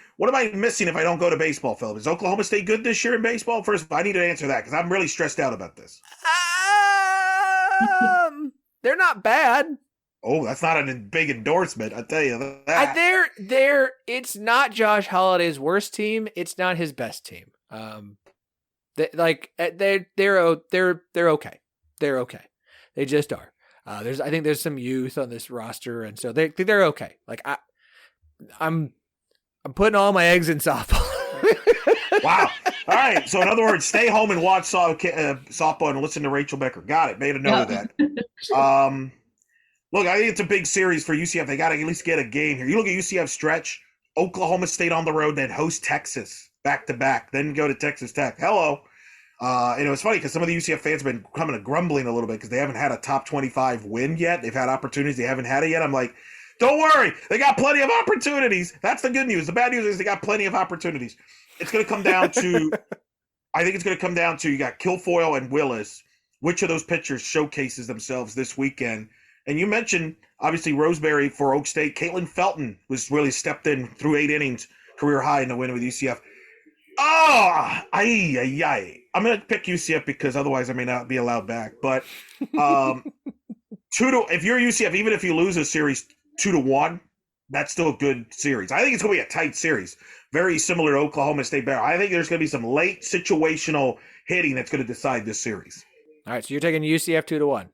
missing if I don't go to baseball, Phillip? Is Oklahoma State good this year in baseball? First of all, I need to answer that because I'm really stressed out about this. They're not bad. Oh, that's not a big endorsement, I tell you that. It's not Josh Holliday's worst team. It's not his best team. They're okay. They're okay. They just are. I think there's some youth on this roster, and so they're okay. I'm putting all my eggs in softball. Wow. All right. So in other words, stay home and watch softball and listen to Rachel Becker. Got it. Made a note of that. Look, I think it's a big series for UCF. They got to at least get a game here. You look at UCF stretch, Oklahoma State on the road, then host Texas back-to-back, then go to Texas Tech. Hello. It's funny because some of the UCF fans have been grumbling a little bit because they haven't had a top 25 win yet. They've had opportunities. They haven't had it yet. I'm like, don't worry. They got plenty of opportunities. That's the good news. The bad news is they got plenty of opportunities. It's going to come down to – I think it's going to come down to you got Kilfoyle and Willis. Which of those pitchers showcases themselves this weekend? And you mentioned, obviously, Roseberry for Oak State. Caitlin Felton was really stepped in through 8 innings, career high in the win with UCF. I'm going to pick UCF because otherwise I may not be allowed back. But if you're UCF, even if you lose a series 2-1, that's still a good series. I think it's going to be a tight series, very similar to Oklahoma State Bear. I think there's going to be some late situational hitting that's going to decide this series. All right, so you're taking UCF 2-1.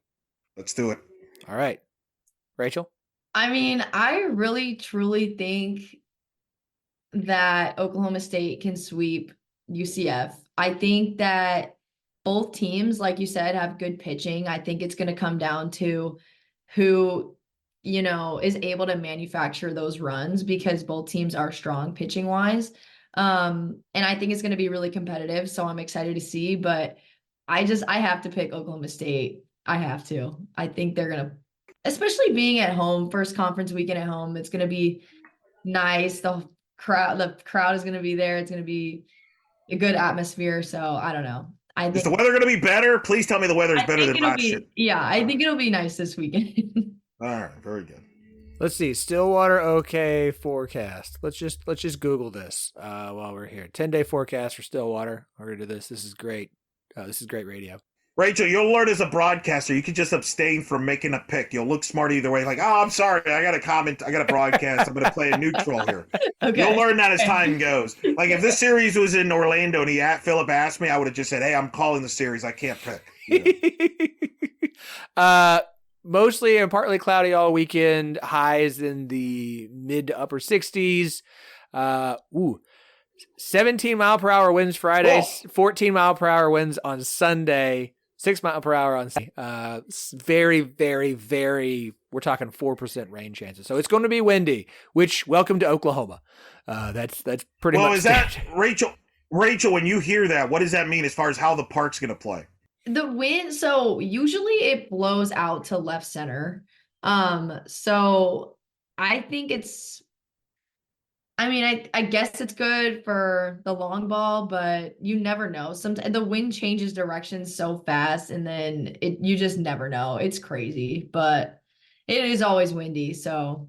Let's do it. All right. Rachel? I mean, I really, truly think that Oklahoma State can sweep UCF. I think that both teams, like you said, have good pitching. I think it's going to come down to who, is able to manufacture those runs because both teams are strong pitching wise. And I think it's going to be really competitive. So I'm excited to see, but I have to pick Oklahoma State. I have to. I think they're going to, especially being at home, first conference weekend at home, it's going to be nice. The crowd is going to be there. It's going to be a good atmosphere. So I don't know. Is the weather going to be better? Please tell me the weather is better than last year. Yeah, I think it'll be nice this weekend. All right, very good. Let's see. Stillwater OK forecast. Let's just Google this while we're here. 10-day forecast for Stillwater. We're going to do this. This is great. This is great radio. Rachel, you'll learn as a broadcaster, you can just abstain from making a pick. You'll look smart either way. I'm sorry, I got to comment. I got to broadcast. I'm going to play a neutral here. Okay. You'll learn that as time goes. If this series was in Orlando and Phillip asked me, I would have just said, hey, I'm calling the series. I can't pick. Mostly and partly cloudy all weekend. Highs in the mid to upper 60s. 17-mile-per-hour winds Friday, Whoa. 14-mile-per-hour winds on Sunday, 6-mile-per-hour on Saturday. Very, very, very, we're talking 4% rain chances. So it's going to be windy, which, welcome to Oklahoma. That's pretty much. Well, is that, Rachel, when you hear that, what does that mean as far as how the park's going to play? The wind, so usually it blows out to left center. So I think I guess it's good for the long ball, but you never know. Sometimes the wind changes direction so fast, and then you just never know. It's crazy, but it is always windy, so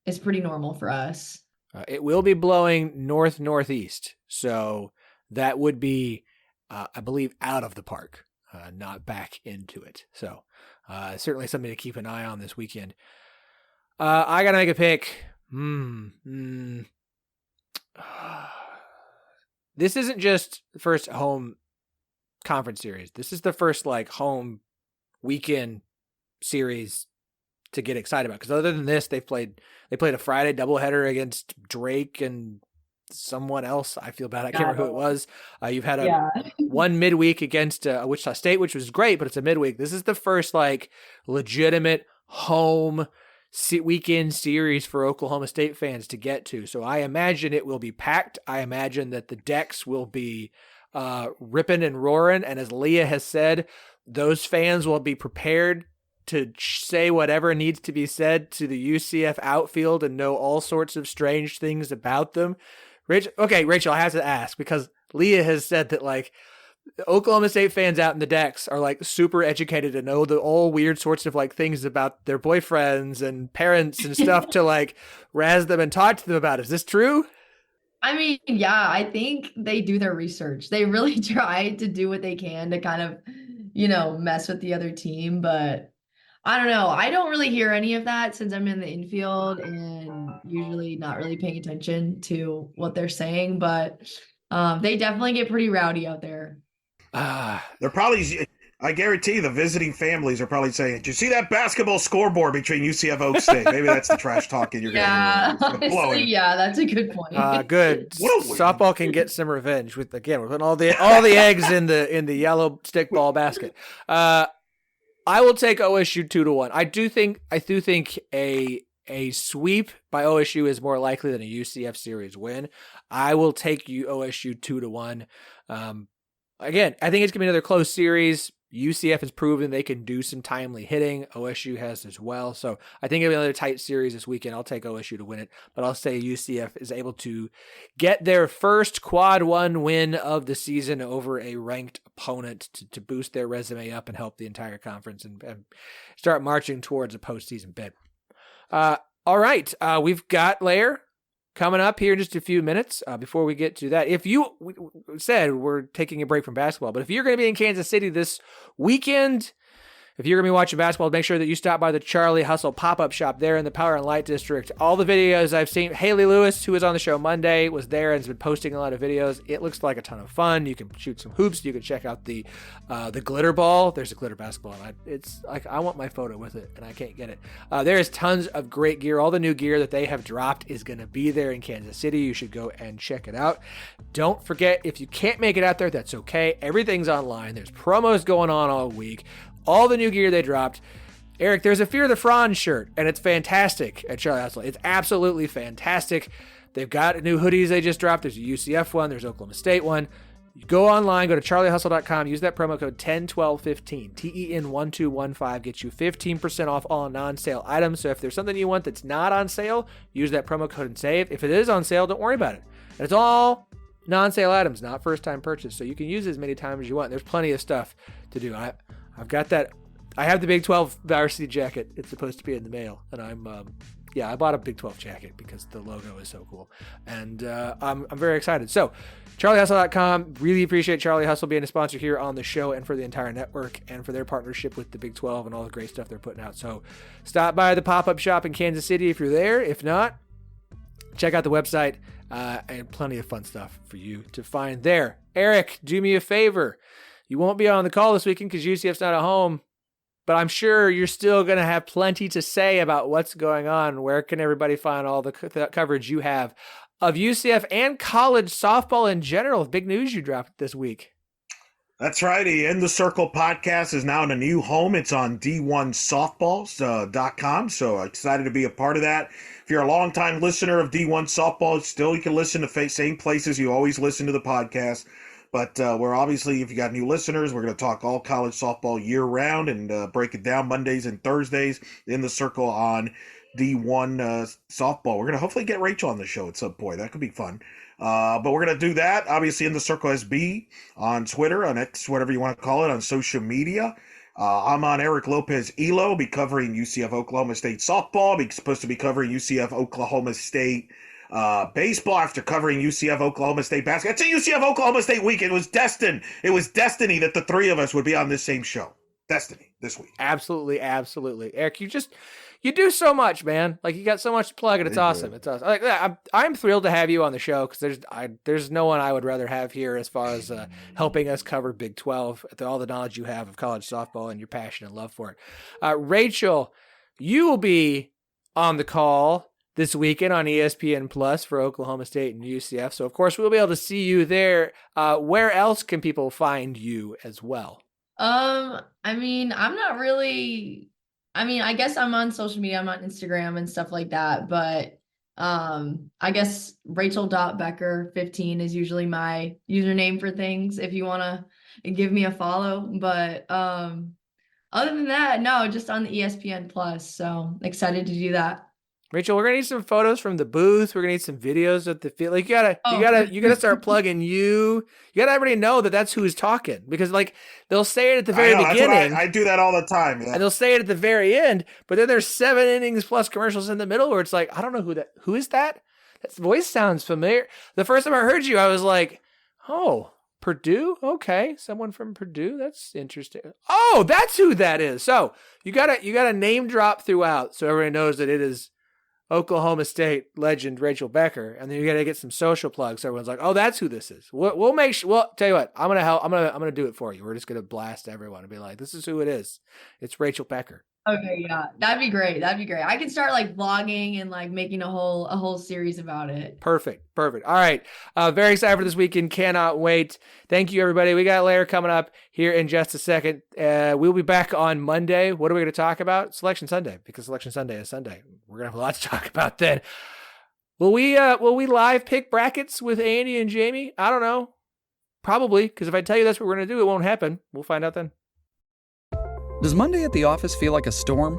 it's pretty normal for us. It will be blowing north-northeast, so that would be, I believe, out of the park. Not back into it. So certainly something to keep an eye on this weekend. I got to make a pick. This isn't just the first home conference series. This is the first home weekend series to get excited about. Because other than this, they played a Friday doubleheader against Drake and someone else. I feel bad. I can't remember who it was. You've had one midweek against Wichita State, which was great, but it's a midweek. This is the first legitimate home weekend series for Oklahoma State fans to get to. So I imagine it will be packed. I imagine that the decks will be ripping and roaring. And as Leah has said, those fans will be prepared to say whatever needs to be said to the UCF outfield and know all sorts of strange things about them. Rachel, I have to ask, because Leah has said that Oklahoma State fans out in the decks are super educated to know all weird sorts of things about their boyfriends and parents and stuff to razz them and talk to them about. Is this true? I mean, yeah, I think they do their research. They really try to do what they can to kind of, mess with the other team, but I don't know. I don't really hear any of that since I'm in the infield and usually not really paying attention to what they're saying, but they definitely get pretty rowdy out there. They're probably, I guarantee the visiting families are probably saying, did you see that basketball scoreboard between UCF Oak State? Maybe that's the trash talking you're going to hear. Honestly, yeah, that's a good point. Good. Softball can get some revenge we're putting all the eggs in the yellow stickball basket. I will take OSU 2-1. I do think a sweep by OSU is more likely than a UCF series win. I will take OSU 2-1. Again, I think it's gonna be another close series. UCF has proven they can do some timely hitting. OSU has as well. So I think it'll be another tight series this weekend. I'll take OSU to win it, but I'll say UCF is able to get their first quad one win of the season over a ranked opponent to boost their resume up and help the entire conference and start marching towards a postseason bid. All right. We've got Lair coming up here in just a few minutes. Before we get to that, we said we're taking a break from basketball, but if you're going to be in Kansas City this weekend, if you're going to be watching basketball, make sure that you stop by the Charlie Hustle pop-up shop there in the Power and Light District. All the videos I've seen, Haley Lewis, who was on the show Monday, was there and has been posting a lot of videos. It looks like a ton of fun. You can shoot some hoops. You can check out the glitter ball. There's a glitter basketball. It's like I want my photo with it, and I can't get it. There is tons of great gear. All the new gear that they have dropped is going to be there in Kansas City. You should go and check it out. Don't forget, if you can't make it out there, that's okay. Everything's online. There's promos going on all week. All the new gear they dropped. Eric, there's a Fear the Franz shirt, and it's fantastic at Charlie Hustle. It's absolutely fantastic. They've got new hoodies they just dropped. There's a UCF one. There's Oklahoma State one. You go online, go to charliehustle.com, use that promo code 101215, TEN1215, gets you 15% off all non-sale items. So if there's something you want that's not on sale, use that promo code and save. If it is on sale, don't worry about it. And it's all non-sale items, not first-time purchase. So you can use it as many times as you want. There's plenty of stuff to do. I've got that. I have the Big 12 varsity jacket. It's supposed to be in the mail. And I bought a Big 12 jacket because the logo is so cool. And I'm very excited. So, charliehustle.com. Really appreciate Charlie Hustle being a sponsor here on the show and for the entire network and for their partnership with the Big 12 and all the great stuff they're putting out. So, stop by the pop-up shop in Kansas City if you're there. If not, check out the website and plenty of fun stuff for you to find there. Eric, do me a favor. You won't be on the call this weekend because UCF's not at home, but I'm sure you're still going to have plenty to say about what's going on. Where can everybody find all the coverage you have of UCF and college softball in general? Big news you dropped this week. That's right. The In the Circle podcast is now in a new home. It's on D1Softballs.com. So excited to be a part of that. If you're a longtime listener of D1 Softball, still you can listen to same places you always listen to the podcast. But we're obviously, if you got new listeners, we're going to talk all college softball year round and break it down Mondays and Thursdays in the Circle on D1 Softball. We're going to hopefully get Rachel on the show at some point. That could be fun. But we're going to do that, obviously, in the Circle SB on Twitter, on X, whatever you want to call it, on social media. I'm on Eric Lopez ELO, be covering UCF Oklahoma State softball. Be supposed to be covering UCF Oklahoma State baseball after covering UCF Oklahoma State basketball. It's a UCF Oklahoma State week. It was destined. It was destiny that the three of us would be on this same show. Destiny this week. Absolutely, absolutely. Eric, you do so much, man. Like, you got so much to plug, and it's awesome. It's awesome. Like, I'm thrilled to have you on the show because there's no one I would rather have here as far as helping us cover Big 12 with all the knowledge you have of college softball and your passion and love for it. Rachel, you will be on the call this weekend on ESPN Plus for Oklahoma State and UCF. So, of course, we'll be able to see you there. Where else can people find you as well? I mean, I guess I'm on social media. I'm on Instagram and stuff like that. But I guess Rachel.Becker15 is usually my username for things if you want to give me a follow. But other than that, no, just on the ESPN Plus. So excited to do that. Rachel, we're gonna need some photos from the booth. We're gonna need some videos of the field. Like, you gotta start plugging you. You gotta everybody know that that's who's talking, because like they'll say it at the very beginning. I do that all the time. Yeah. And they'll say it at the very end, but then there's 7 innings plus commercials in the middle where it's like, I don't know who is that? That voice sounds familiar. The first time I heard you, I was like, oh, Purdue? Okay, someone from Purdue. That's interesting. Oh, that's who that is. So you gotta name drop throughout so everybody knows that it is Oklahoma State legend Rachel Becker, and then you got to get some social plugs. So everyone's like, "Oh, that's who this is." We'll make sure. Well, tell you what, I'm gonna help. I'm gonna do it for you. We're just gonna blast everyone and be like, "This is who it is. It's Rachel Becker." Okay, yeah, that'd be great. I can start like vlogging and like making a whole series about it. Perfect. All right, very excited for this weekend. Cannot wait. Thank you, everybody. We got Lair coming up here in just a second. We'll be back on Monday. What are we going to talk about? Selection Sunday, because Selection Sunday is Sunday. We're gonna have a lot to talk about then. Will we live pick brackets with Andy and Jamie? I don't know. Probably, because if I tell you that's what we're gonna do, it won't happen. We'll find out then. Does Monday at the office feel like a storm?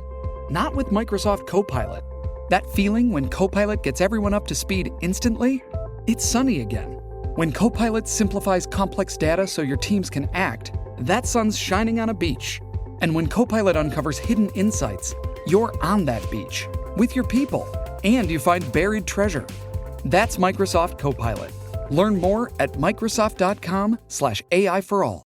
Not with Microsoft Copilot. That feeling when Copilot gets everyone up to speed instantly? It's sunny again. When Copilot simplifies complex data so your teams can act, that sun's shining on a beach. And when Copilot uncovers hidden insights, you're on that beach with your people, and you find buried treasure. That's Microsoft Copilot. Learn more at Microsoft.com/AI for all.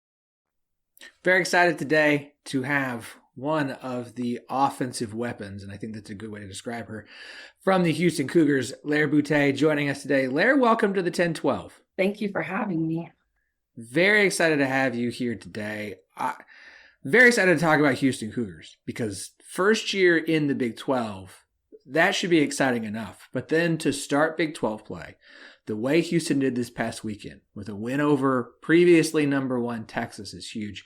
Very excited today to have one of the offensive weapons, and I think that's a good way to describe her, from the Houston Cougars, Lair Beautae, joining us today. Lair, welcome to the 10-12. Thank you for having me. Very excited to have you here today. Very excited to talk about Houston Cougars, because first year in the Big 12, that should be exciting enough. But then to start Big 12 play, the way Houston did this past weekend with a win over previously number 1 Texas is huge.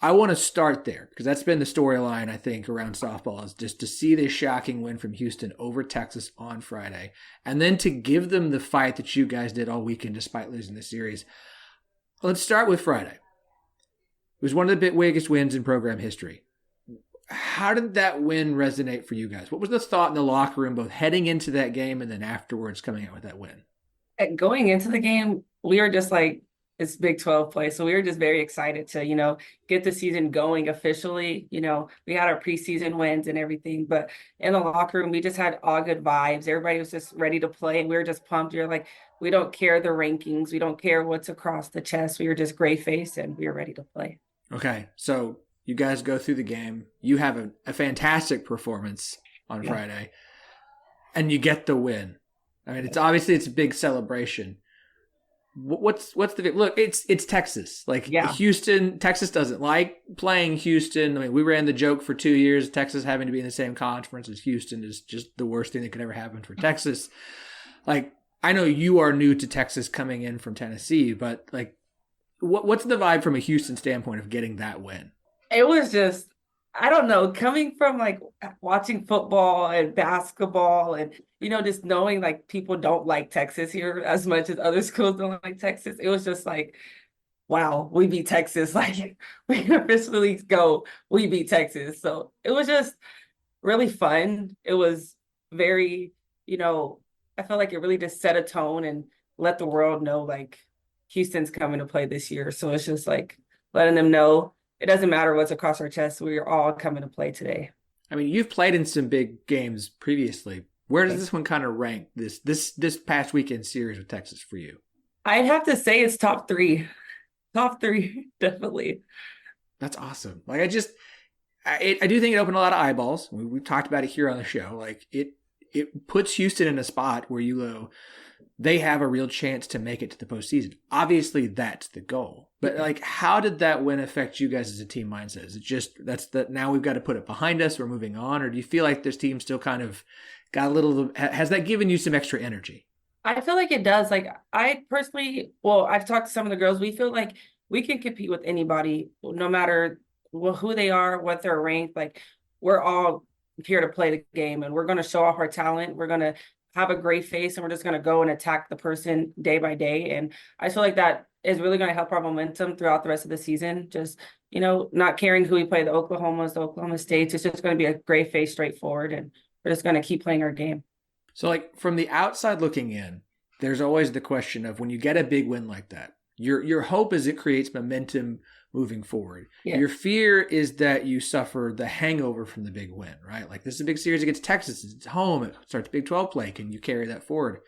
I want to start there because that's been the storyline, I think, around softball, is just to see this shocking win from Houston over Texas on Friday, and then to give them the fight that you guys did all weekend despite losing the series. Let's start with Friday. It was one of the biggest wins in program history. How did that win resonate for you guys? What was the thought in the locker room, both heading into that game and then afterwards coming out with that win? Going into the game, we were just like, it's Big 12 play. So we were just very excited to, get the season going officially. We had our preseason wins and everything, but in the locker room, we just had all good vibes. Everybody was just ready to play. And we were just pumped. We were like, we don't care the rankings. We don't care what's across the chest. We were just gray faced and we were ready to play. Okay. So you guys go through the game. You have a fantastic performance on Friday and you get the win. I mean, it's a big celebration. What's the look? It's Texas. Like Houston, Texas doesn't like playing Houston. I mean, we ran the joke for 2 years. Texas having to be in the same conference as Houston is just the worst thing that could ever happen for Texas. Like, I know you are new to Texas coming in from Tennessee, but like, what's the vibe from a Houston standpoint of getting that win? It was just, I don't know, coming from like watching football and basketball and, just knowing like people don't like Texas here as much as other schools don't like Texas. It was just like, wow, we beat Texas. Like, we officially we beat Texas. So it was just really fun. It was very, I felt like it really just set a tone and let the world know like Houston's coming to play this year. So it's just like letting them know it doesn't matter what's across our chest. We're all coming to play today. I mean, you've played in some big games previously. Where does this one kind of rank, this past weekend series with Texas for you? I'd have to say it's top three. Top three, definitely. That's awesome. Like, I do think it opened a lot of eyeballs. We've talked about it here on the show. Like, it puts Houston in a spot where they have a real chance to make it to the postseason. Obviously, that's the goal. But like, how did that win affect you guys as a team mindset? Is it just now we've got to put it behind us, we're moving on, or do you feel like this team still kind of got a little? Has that given you some extra energy? I feel like it does. Like, I personally, I've talked to some of the girls. We feel like we can compete with anybody, no matter who they are, what they're ranked. Like, we're all here to play the game, and we're going to show off our talent. We're going to have a great face, and we're just going to go and attack the person day by day. And I feel like that is really going to help our momentum throughout the rest of the season. Just, not caring who we play, the Oklahomas, the Oklahoma States. It's just going to be a great face, straightforward, and we're just going to keep playing our game. So, like, from the outside looking in, there's always the question of when you get a big win like that, your hope is it creates momentum moving forward. Yeah. Your fear is that you suffer the hangover from the big win, right? Like, this is a big series against Texas. It's home. It starts Big 12 play. Can you carry that forward?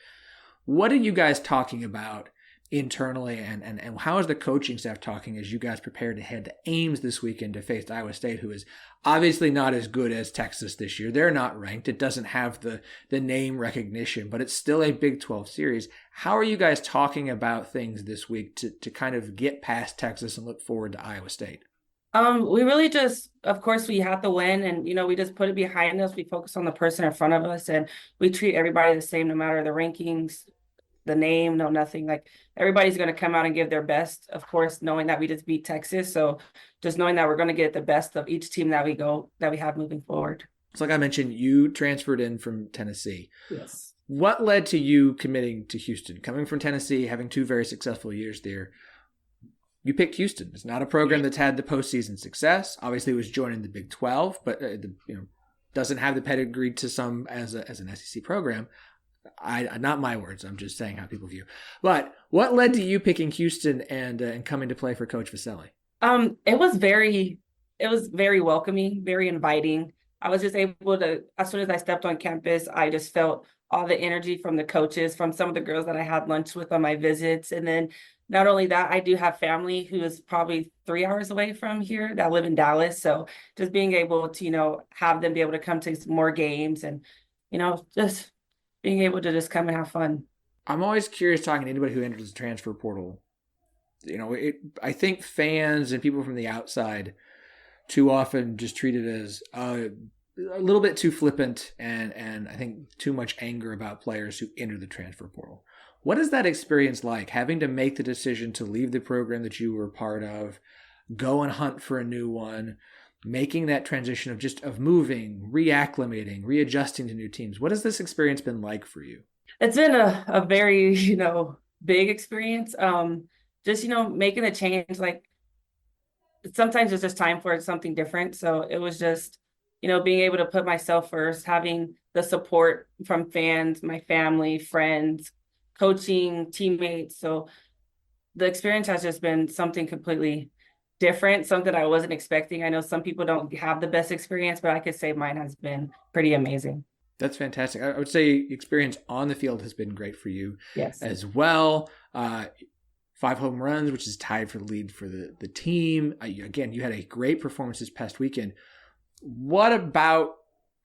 What are you guys talking about internally, and how is the coaching staff talking as you guys prepare to head to Ames this weekend to face Iowa State, who is obviously not as good as Texas this year? They're not ranked. It doesn't have the name recognition, but it's still a Big 12 series. How are you guys talking about things this week to kind of get past Texas and look forward to Iowa State? We really just, of course, we have to win, and, we just put it behind us. We focus on the person in front of us, and we treat everybody the same, no matter the rankings, the name, no nothing. Like, everybody's going to come out and give their best, of course, knowing that we just beat Texas. So just knowing that we're going to get the best of each team that we have moving forward. So like I mentioned, you transferred in from Tennessee. Yes. What led to you committing to Houston? Coming from Tennessee, having 2 very successful years there, you picked Houston. It's not a program that's had the postseason success. Obviously, it was joining the Big 12, but doesn't have the pedigree to some as an SEC program. Not my words. I'm just saying how people view. But what led to you picking Houston and coming to play for Coach Vaselli? It was very welcoming, very inviting. I was just able to, as soon as I stepped on campus, I just felt all the energy from the coaches, from some of the girls that I had lunch with on my visits. And then not only that, I do have family who is probably 3 hours away from here that live in Dallas. So just being able to, have them be able to come to more games and, just being able to just come and have fun. I'm always curious talking to anybody who enters the transfer portal. I think fans and people from the outside too often just treat it as a little bit too flippant and I think too much anger about players who enter the transfer portal. What is that experience like, having to make the decision to leave the program that you were part of, go and hunt for a new one, making that transition of moving, reacclimating, readjusting to new teams? What has this experience been like for you? It's been a very, big experience. Just, making the change, like, sometimes it's just time for something different. So it was just, being able to put myself first, having the support from fans, my family, friends, coaching, teammates. So the experience has just been something completely different, something I wasn't expecting. I know some people don't have the best experience, but I could say mine has been pretty amazing. That's fantastic. I would say experience on the field has been great for you as well. 5 home runs, which is tied for the lead for the team. Again, you had a great performance this past weekend. What about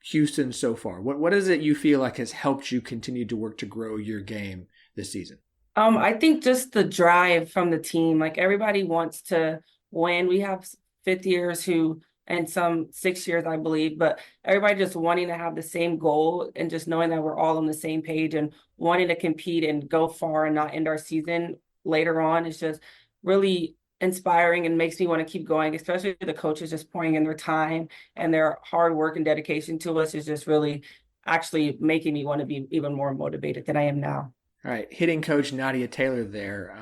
Houston so far? What is it you feel like has helped you continue to work to grow your game this season? I think just the drive from the team, like everybody wants to win. We have fifth years who, and some 6 years, I believe, but everybody just wanting to have the same goal and just knowing that we're all on the same page and wanting to compete and go far and not end our season later on is just really inspiring and makes me want to keep going, especially the coaches just pouring in their time and their hard work and dedication to us is just really actually making me want to be even more motivated than I am now. All right, hitting coach Nadia Taylor there.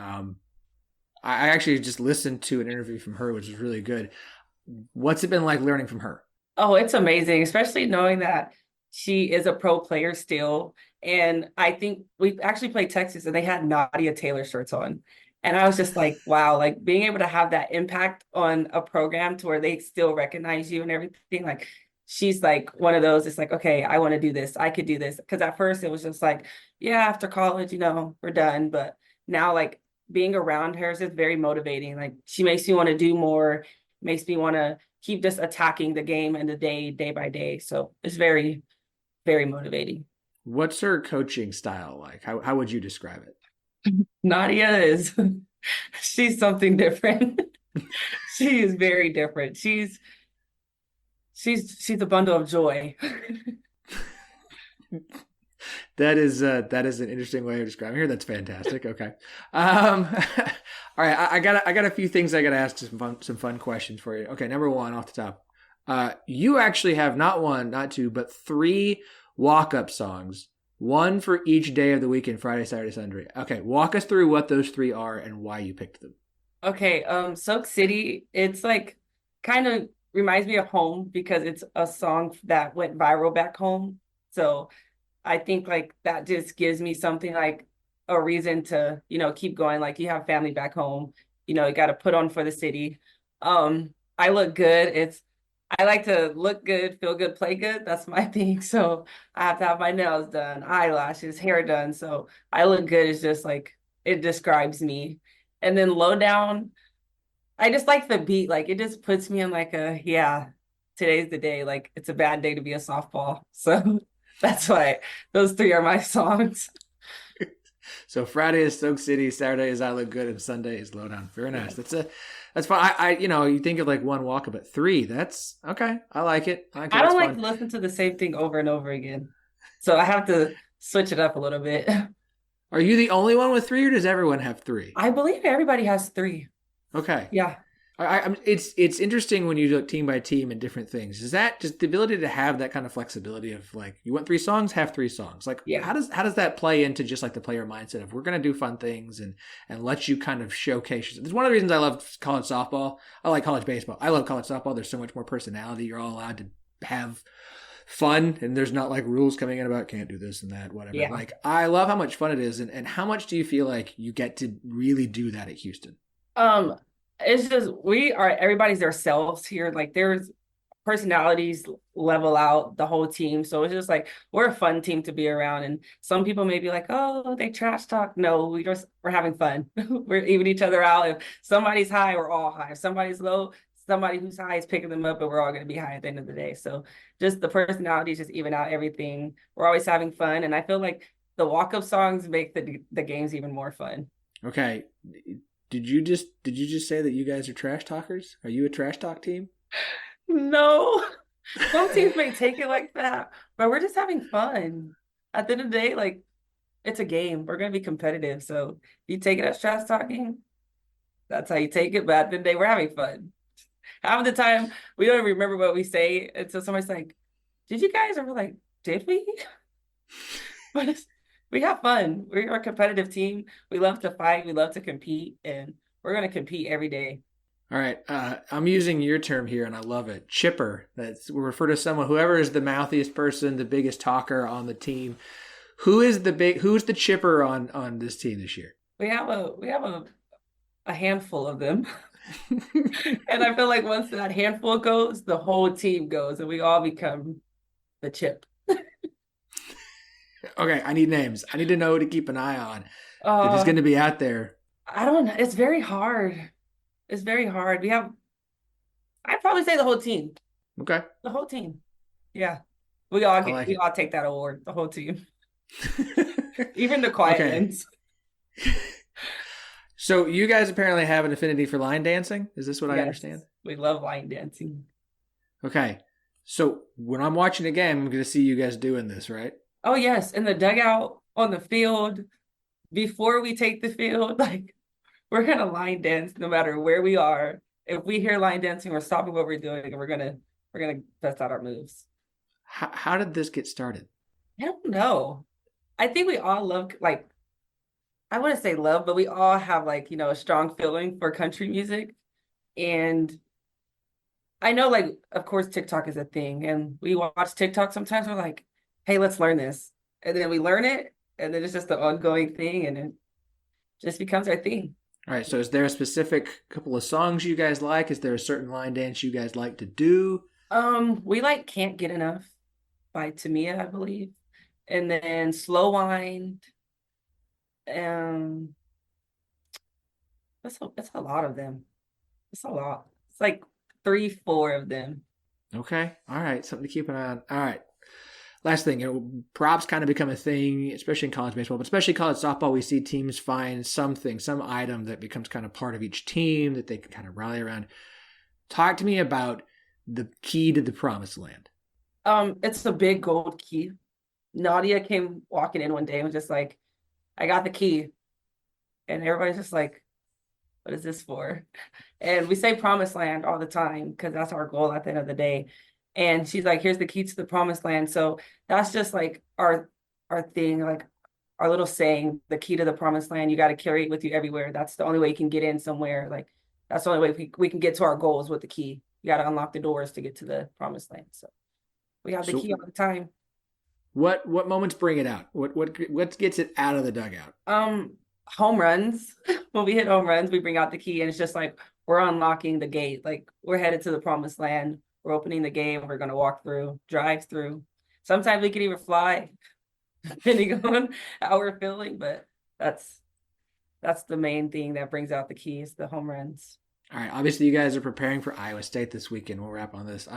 I actually just listened to an interview from her, which was really good. What's it been like learning from her? Oh, it's amazing, especially knowing that she is a pro player still. And I think we actually played Texas and they had Nadia Taylor shirts on. And I was just like, wow, like being able to have that impact on a program to where they still recognize you and everything. Like she's like one of those, it's like, okay, I want to do this. I could do this. Because at first it was just like, yeah, after college, we're done. But now like being around her is just very motivating. Like she makes me want to do more, makes me want to keep just attacking the game and the day by day. So it's very, very motivating. What's her coaching style like? How would you describe it? Nadia is, she's something different. She is very different. She's a bundle of joy. That is an interesting way of describing her. That's fantastic. Okay. All right. I got a few things I got to ask, some fun questions for you. Okay. Number one off the top. You actually have not one, not two, but 3 walk-up songs, one for each day of the weekend, Friday, Saturday, Sunday. Okay. Walk us through what those 3 are and why you picked them. Okay. Soak City, it's like kind of reminds me of home because it's a song that went viral back home. So I think like that just gives me something like a reason to, keep going. Like you have family back home, you got to put on for the city. I look good. I like to look good, feel good, play good. That's my thing. So I have to have my nails done, eyelashes, hair done. So I look good is just like, it describes me. And then Low Down, I just like the beat. Like it just puts me in like today's the day. Like it's a bad day to be a softball. So that's why those 3 are my songs. So Friday is Soak City, Saturday is I Look Good, and Sunday is Low Down. Very nice. That's fine. You think of like one walk-up, but 3, that's okay. I like it. I don't like to listen to the same thing over and over again. So I have to switch it up a little bit. Are you the only one with 3 or does everyone have 3? I believe everybody has 3. Okay. Yeah. It's interesting when you look team by team and different things. Is that just the ability to have that kind of flexibility of like, you want 3 songs, have 3 songs? Like, yeah. How does that play into just like the player mindset of we're going to do fun things and let you kind of showcase? It's one of the reasons I love college softball. I like college baseball. I love college softball. There's so much more personality. You're all allowed to have fun and there's not like rules coming in about can't do this and that, whatever. Yeah. Like, I love how much fun it is. And how much do you feel like you get to really do that at Houston? It's just everybody's their selves here. Like there's personalities level out the whole team. So it's just like we're a fun team to be around. And some people may be like, oh, they trash talk. No, we're having fun. We're even each other out. If somebody's high, we're all high. If somebody's low, somebody who's high is picking them up, but we're all going to be high at the end of the day. So just the personalities just even out everything. We're always having fun. And I feel like the walk-up songs make the games even more fun. Okay. Did you just say that you guys are trash talkers? Are you a trash talk team? No. Some teams may take it like that, but we're just having fun. At the end of the day, like it's a game. We're gonna be competitive. So you take it as trash talking, that's how you take it. But at the end of the day, we're having fun. Half of the time we don't even remember what we say until somebody's like, did you guys? And we're like, did we? But we have fun. We're a competitive team. We love to fight. We love to compete, and we're going to compete every day. All right. I'm using your term here, and I love it. Chipper. We refer to someone, whoever is the mouthiest person, the biggest talker on the team. Who's the chipper on this team this year? We have a handful of them. And I feel like once that handful goes, the whole team goes, and we all become the chip. Okay, I need names. I need to know to keep an eye on. That is going to be out there. I don't know. It's very hard. It's very hard. I'd probably say the whole team. Okay. The whole team. Yeah. We all take that award, the whole team. Even the quiet ones. So you guys apparently have an affinity for line dancing. Is this what I understand? We love line dancing. Okay. So when I'm watching a game, I'm going to see you guys doing this, right? Oh, yes. In the dugout, on the field, before we take the field, like we're going to line dance no matter where we are. If we hear line dancing, we're stopping what we're doing and we're going to test out our moves. How did this get started? I don't know. I think we all love, like, I wouldn't say love, but we all have like, a strong feeling for country music. And I know, like, of course, TikTok is a thing. And we watch TikTok sometimes. We're like, hey, let's learn this. And then we learn it. And then it's just an ongoing thing. And it just becomes our thing. All right. So is there a specific couple of songs you guys like? Is there a certain line dance you guys like to do? We like Can't Get Enough by Tamia, I believe. And then Slow Wind. That's a lot of them. It's a lot. It's like 3-4 of them. Okay. All right. Something to keep an eye on. All right. Last thing, props kind of become a thing, especially in college baseball, but especially college softball. We see teams find something, some item that becomes kind of part of each team that they can kind of rally around. Talk to me about the key to the promised land. It's a big gold key. Nadia came walking in one day and was just like, I got the key. And everybody's just like, what is this for? And we say promised land all the time because that's our goal at the end of the day. And she's like, here's the key to the promised land. So that's just like our thing, like our little saying, the key to the promised land. You got to carry it with you everywhere. That's the only way you can get in somewhere. Like that's the only way we can get to our goals with the key. You got to unlock the doors to get to the promised land. So we have the key all the time. What moments bring it out? What gets it out of the dugout? Home runs. When we hit home runs, we bring out the key and it's just like we're unlocking the gate. Like we're headed to the promised land. We're opening the gate. We're going to walk through, drive through. Sometimes we can even fly, depending on how we're feeling. But that's the main thing that brings out the keys, the home runs. All right. Obviously, you guys are preparing for Iowa State this weekend. We'll wrap on this.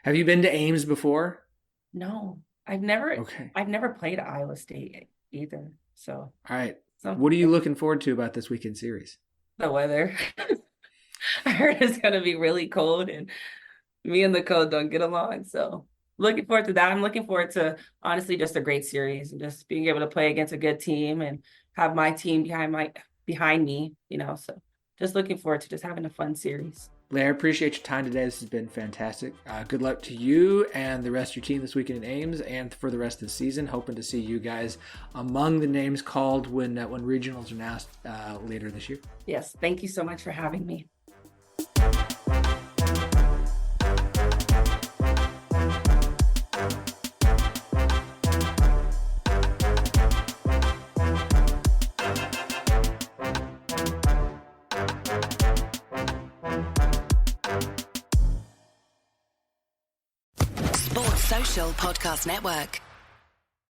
Have you been to Ames before? No, I've never played at Iowa State either. So, all right. What are you looking forward to about this weekend series? The weather. I heard it's going to be really cold and me and the cold don't get along. So looking forward to that. I'm looking forward to, honestly, just a great series and just being able to play against a good team and have my team behind me, so just looking forward to just having a fun series. Lair, appreciate your time today. This has been fantastic. Good luck to you and the rest of your team this weekend in Ames and for the rest of the season. Hoping to see you guys among the names called when regionals are announced later this year. Yes. Thank you so much for having me. Podcast Network.